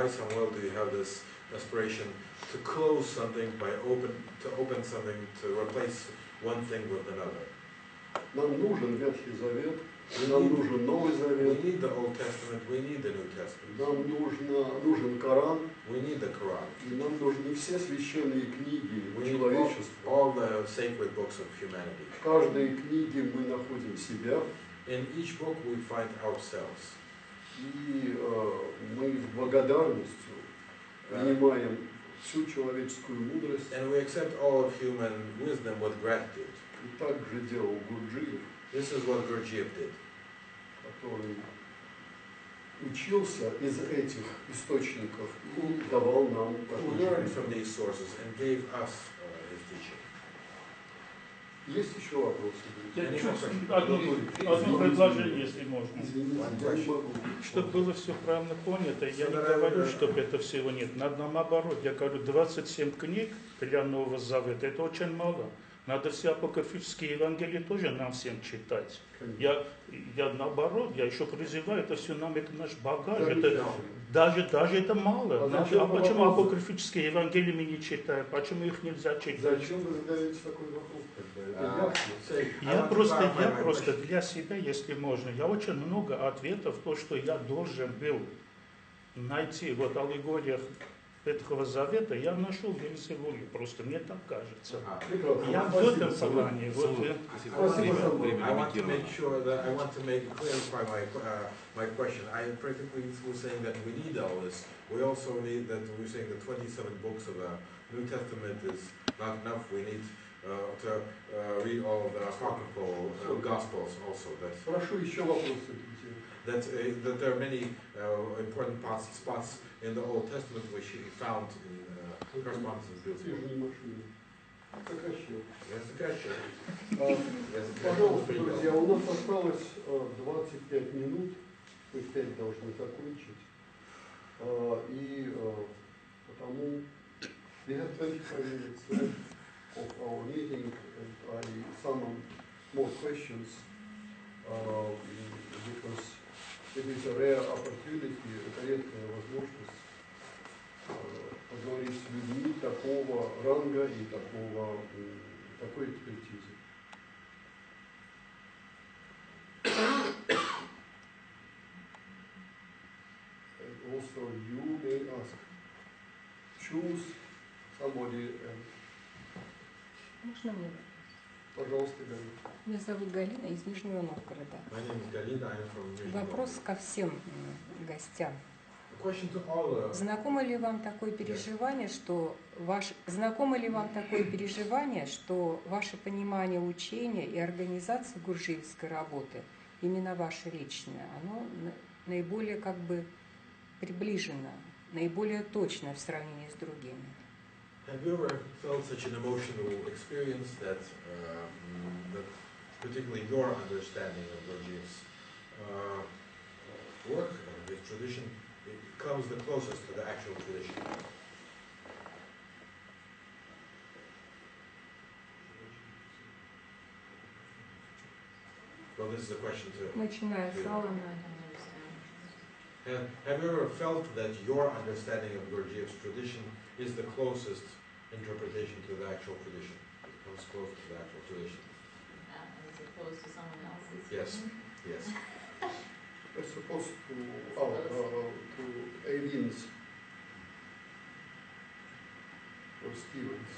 Samuel, do you have this aspiration to close something by open something, to replace one thing with another? Нам нужен Ветхий Завет, нам нужен Новый Завет. We need the Old Testament, we need the New Testament. Нам нужен Коран. We need the Quran. И нам нужны все священные книги We need человечества. all the sacred books of humanity. В каждой книге мы находим себя. In each book we find ourselves. И мы с благодарностью принимаем всю человеческую мудрость. And we accept all of human wisdom with gratitude. И так же делал Гурджиев, This is what Gurджиев did. который учился из этих источников и давал нам who learned from these sources and gave us his teaching. Есть еще вопросы? Одно предложение, если можно. Чтобы было все правильно понято, я не говорю, чтобы это всего нет. Надо наоборот, я говорю, 27 книг для Нового Завета, это очень мало. Надо все апокрифические Евангелия тоже нам всем читать. Я наоборот, я еще призываю, это все нам, это наш багаж. Это, даже это мало. А почему апокрифические Евангелия мы не читаем? Почему их нельзя читать? Зачем вы задаете такой вопрос? Я просто для себя, если можно, я очень много ответов, то, что я должен был найти вот в аллегориях Ветхого Завета, я нашел в Вельзевуле, просто мне так кажется. Я в этом плане. I want to make sure that I want to clarify my question. I practically was saying that we need all this. We also need that we're saying the 27 books of the New Testament is not enough. We need to read all of the apocryphal Gospels also. Прошу еще вопросы. That there are many important spots in the Old Testament which he found in correspondence with Israel. Пожалуйста, друзья, у нас осталось 25 минут, мы в 5 должны закончить. И потому we have 25 minutes left of our meeting, and I summon more questions because it is a rare opportunity, это редкая возможность поговорить с людьми такого ранга и такой экспертизы. And also you may ask, choose somebody and... Можно мне? Пожалуйста, Галина. Меня зовут Галина из Нижнего Новгорода. Вопрос ко всем гостям. Знакомо ли вам такое переживание, что ваше понимание учения и организации гурджиевской работы, именно ваше личное, оно наиболее как бы приближено, наиболее точно в сравнении с другими? Have you ever felt such an emotional experience that particularly your understanding of Gurджиev's work and his tradition, it comes the closest to the actual tradition? Well, this is a question to... Начиная с Алана. Have you ever felt that your understanding of Gurджиev's tradition is the closest interpretation to the actual tradition? It comes close to the actual tradition. As opposed to someone else's? Yes, yes. As opposed to Eileen's or Stephen's.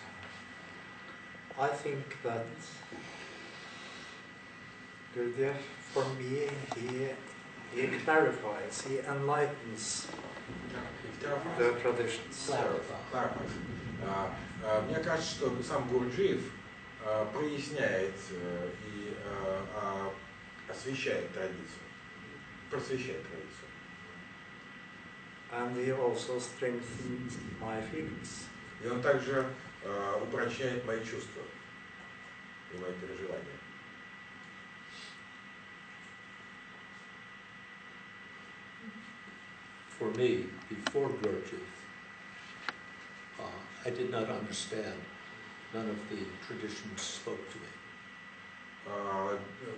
I think that Gurjev, for me, he clarifies, he enlightens the traditions. Мне кажется, что сам Гурджиев проясняет и освещает традицию, просвещает традицию. And he also strengthens my feelings. И он также упрочняет мои чувства и мои переживания. For me, before Gurджиев, I did not understand. None of the traditions spoke to me.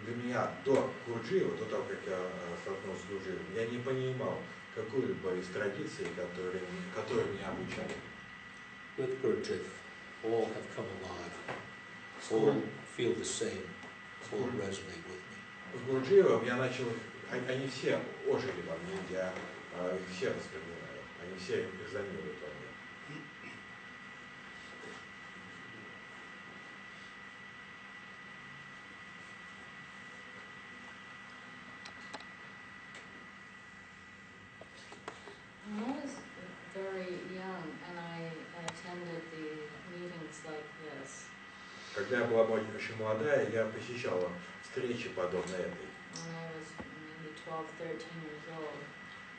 Для меня до Гурджиева, до того, как я столкнулся с Гурджиевым, я не понимал какую-либо из традиций, которые меня обучали. With Gurджиев, all have come alive. All feel the same. All resonate with me. С Гурджиевым я начал, они все ожили во мне, я их все воспринимаю, они все резонируют во мне. When I was very young and I attended the meetings like this, Когда я была очень молодая, я посещала встречи подобные этой. when I was maybe 12, 13 years old,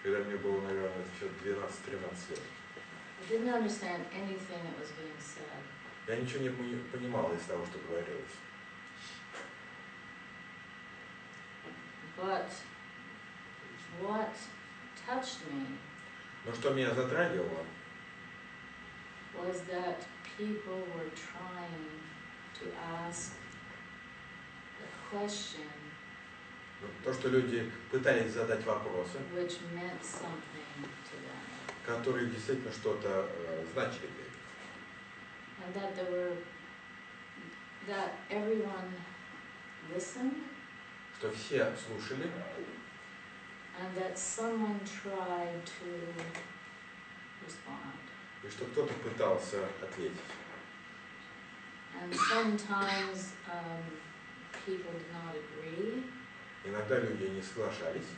когда мне было, наверное, 12-13 лет. I didn't understand anything that was being said. Я ничего не понимал из того, что говорилось. But what touched me Но что меня затрагивало, was that people were trying to ask the question то, что люди пытались задать вопросы, which meant something to them. которые действительно что-то значили для них. And that everyone listened, Что все слушали, and that someone tried to respond. и что кто-то пытался ответить. And sometimes people did not agree, Иногда люди не соглашались,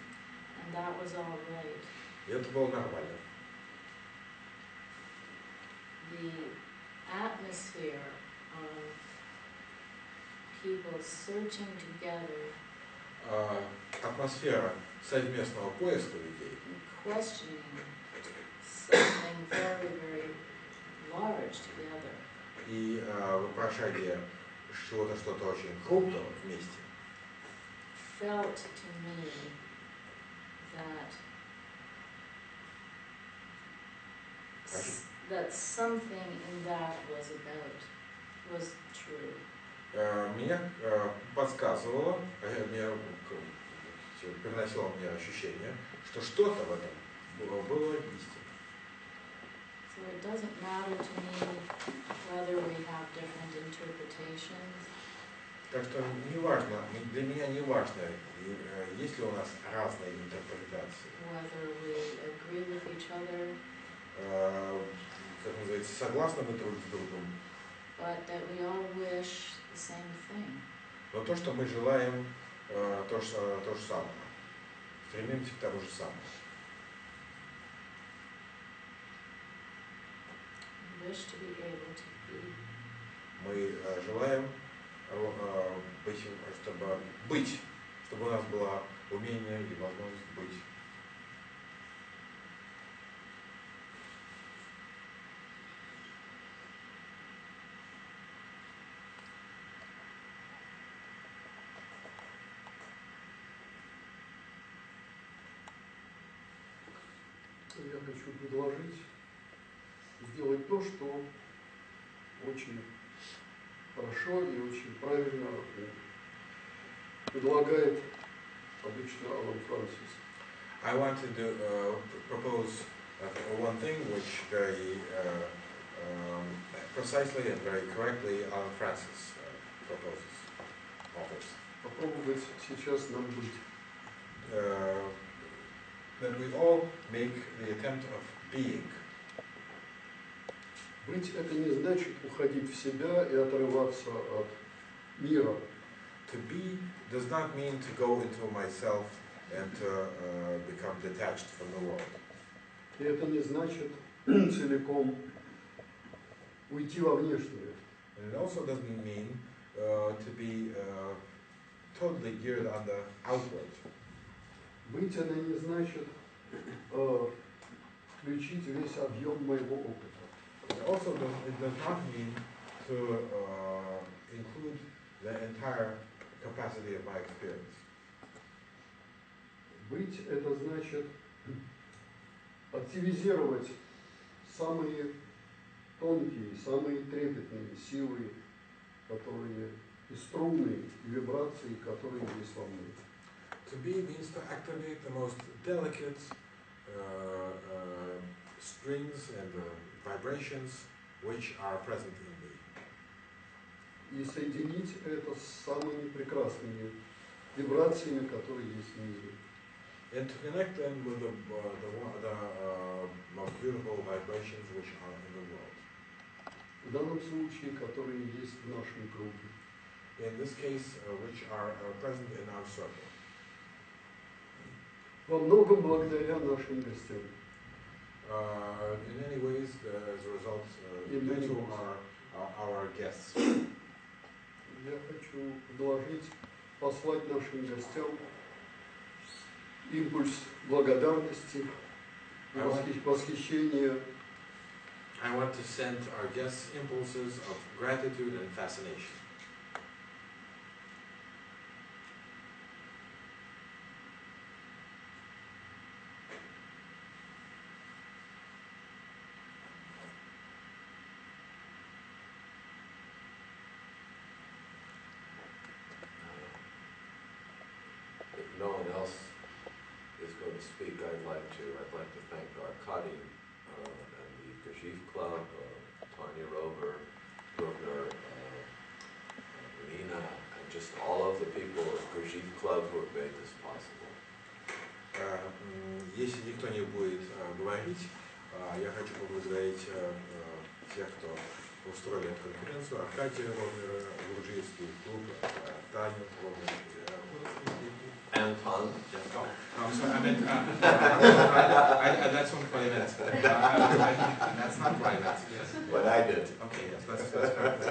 and that was all right. и это было нормально. The atmosphere of people searching together Атмосфера совместного поиска людей, and questioning something very, very large together и вопрошание чего-то, что-то очень крупного вместе, felt to me that something in that was true. Меня подсказывало, приносило мне ощущение, что что-то в этом было истинно. So it doesn't matter to me whether we have different interpretations. Так что не важно, для меня не важно, есть ли у нас разные интерпретации. Whether we agree with each other. Как называется, согласны мы друг с другом. But that we all wish the same thing. Но то, что мы желаем, то же самое. Стремимся к тому же самому. We wish to be able to be. Мы желаем чтобы у нас было умение и возможность быть. Я хочу предложить сделать то, что очень хорошо и очень правильно предлагает обычно Алан Франсис. I want to propose one thing which very precisely and very correctly Alan Francis offers. Попробовать сейчас нам быть. That we all make the attempt of being. Быть это не значит уходить в себя и отрываться от мира. To be does not mean to go into myself and to become detached from the world. И это не значит целиком уйти во внешнее. And it also doesn't mean to be totally geared on the outward. Быть это не значит включить весь объем моего опыта. It does not mean to include the entire capacity of my experience. Быть это значит активизировать самые тонкие, самые трепетные силы, которые и струны, и вибрации, которые есть во мне. To be means to activate the most delicate strings and vibrations which are present in me. И соединить это с самыми прекрасными вибрациями, которые есть в мире. And to connect them with the most beautiful vibrations which are in the world. В данном случае, которые есть в нашем круге. In this case, which are present in our circle. Во многом благодаря нашим гостям. In many ways, as a result, due to our guests. Я хочу предложить послать нашим гостям импульс благодарности, восхищения. I want to send our guests impulses of gratitude and fascination. If no one else is going to speak, I'd like to thank our Kadi and the Gurджиев Club, Tanya Rover, Rubner, Nina, and just all of the people at Gurджиев Club who have made this possible. Если никто не будет говорить, я хочу поблагодарить тех, кто устроили эту конференцию, Аркадия Ровнера, Гурджиевский клуб, Таню Ровнер. Anton. I'm sorry, I meant, that's one clarinet. That's not clarinet, yes. But I did. Okay, yes, that's correct.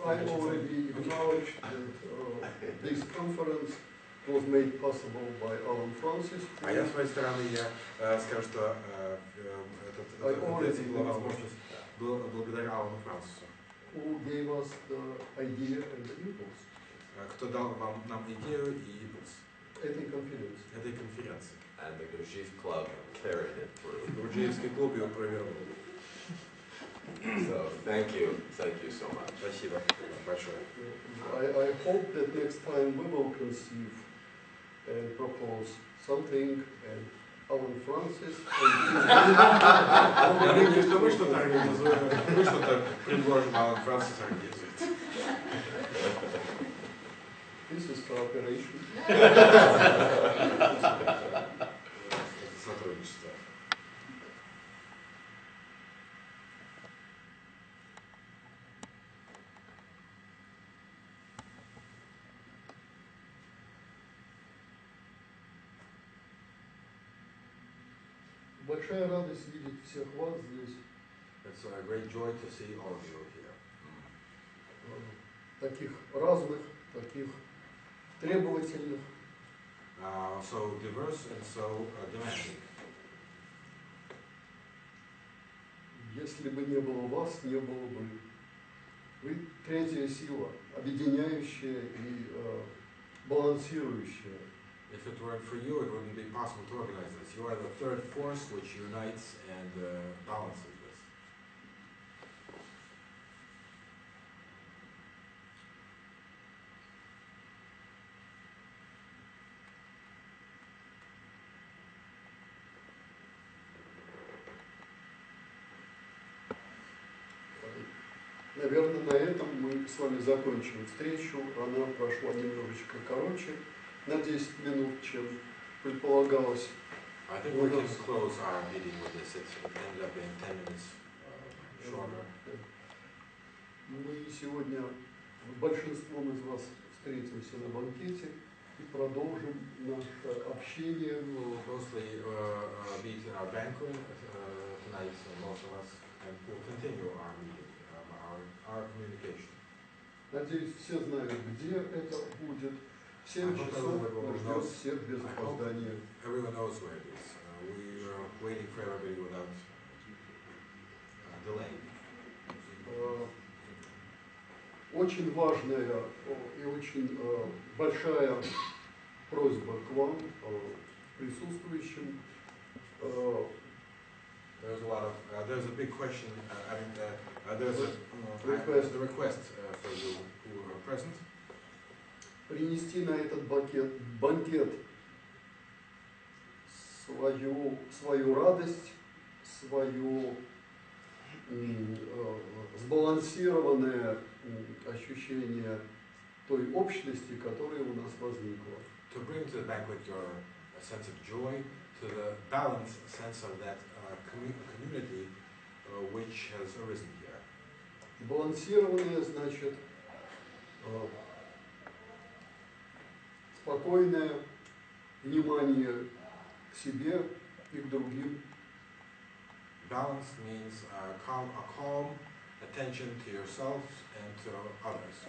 I already acknowledged that this conference was made possible by Alan Francis. А я, с своей стороны, я скажу, что эта конференция была возможность благодаря Алану Франсису. Who gave us the idea and the impulse. Кто дал нам идею и импульс этой конференции. And the Gurджиев Club carried it through. Гурджиевский клуб его провернул. So thank you so much. Спасибо большое. I hope that next time we will conceive and propose something and Alan Francis. Я надеюсь, что мы что-то организуем, мы что-то предложим, Алан Франсис организует. This is cooperation. Сотрудничество. Большая радость видеть всех вас здесь. It's a great joy to see all of you here. Таких разных, таких требовательных. So diverse and so demanding. Если бы не было вас, не было бы. Вы третья сила, объединяющая и балансирующая. If it weren't for you, it wouldn't be possible to organize this. You are the third force which unites and balances this. Наверное, на этом мы с вами закончим встречу. Она прошла немножечко короче, на 10 минут, чем предполагалось. I think we can close our meeting with this. It ended up being 10 minutes shorter. Мы сегодня большинством из вас встретимся на банкете и продолжим наше общение. We'll mostly meet in our banquet tonight, most of us, and we'll continue our meeting, our communication. Надеюсь, все знают, где это будет. 7 часов ждет всех без опоздания. Everyone knows where it is. We are waiting for everybody without delay. Очень важная и очень большая просьба к вам, присутствующим. There's a big question, there's a request for you who are present. Принести на этот банкет свою радость, свое сбалансированное ощущение той общности, которая у нас возникла. To bring to the banquet your sense of joy, to the balanced sense of that community which has arisen here. Сбалансированное значит спокойное внимание к себе и к другим. Balance means a calm attention to yourself and to others.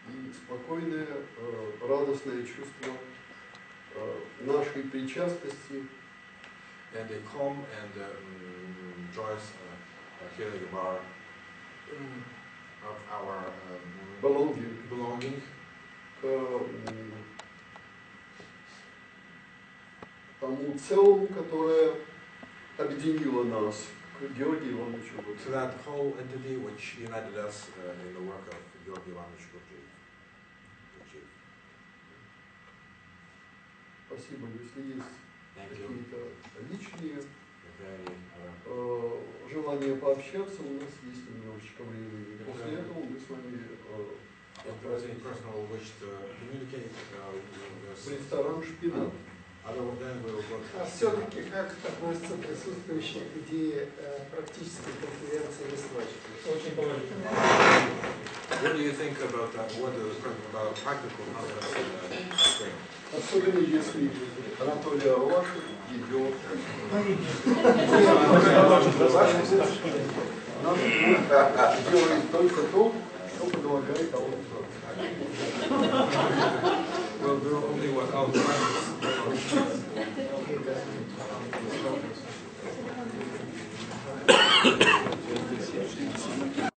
И спокойное, радостное чувство нашей причастности. And a calm and joyous feeling of our belonging. Тому целому, которое объединило нас, к Георгию Ивановичу Гурджиеву. To that whole entity which united us in the work of Георгий Иванович Гурджиев. Спасибо. Если есть какие-то личные желания пообщаться, у нас есть немножечко времени. После этого мы с вами в ресторан «Шпинат». А все-таки как относятся присутствующие к идее практической конференции листочки? Очень положительно. What do you think about that? What is about practical conference? Особенно если Анатолий Орлашев идет. Нас делает только то, что предлагает аудитория. Well, there are only what outlines.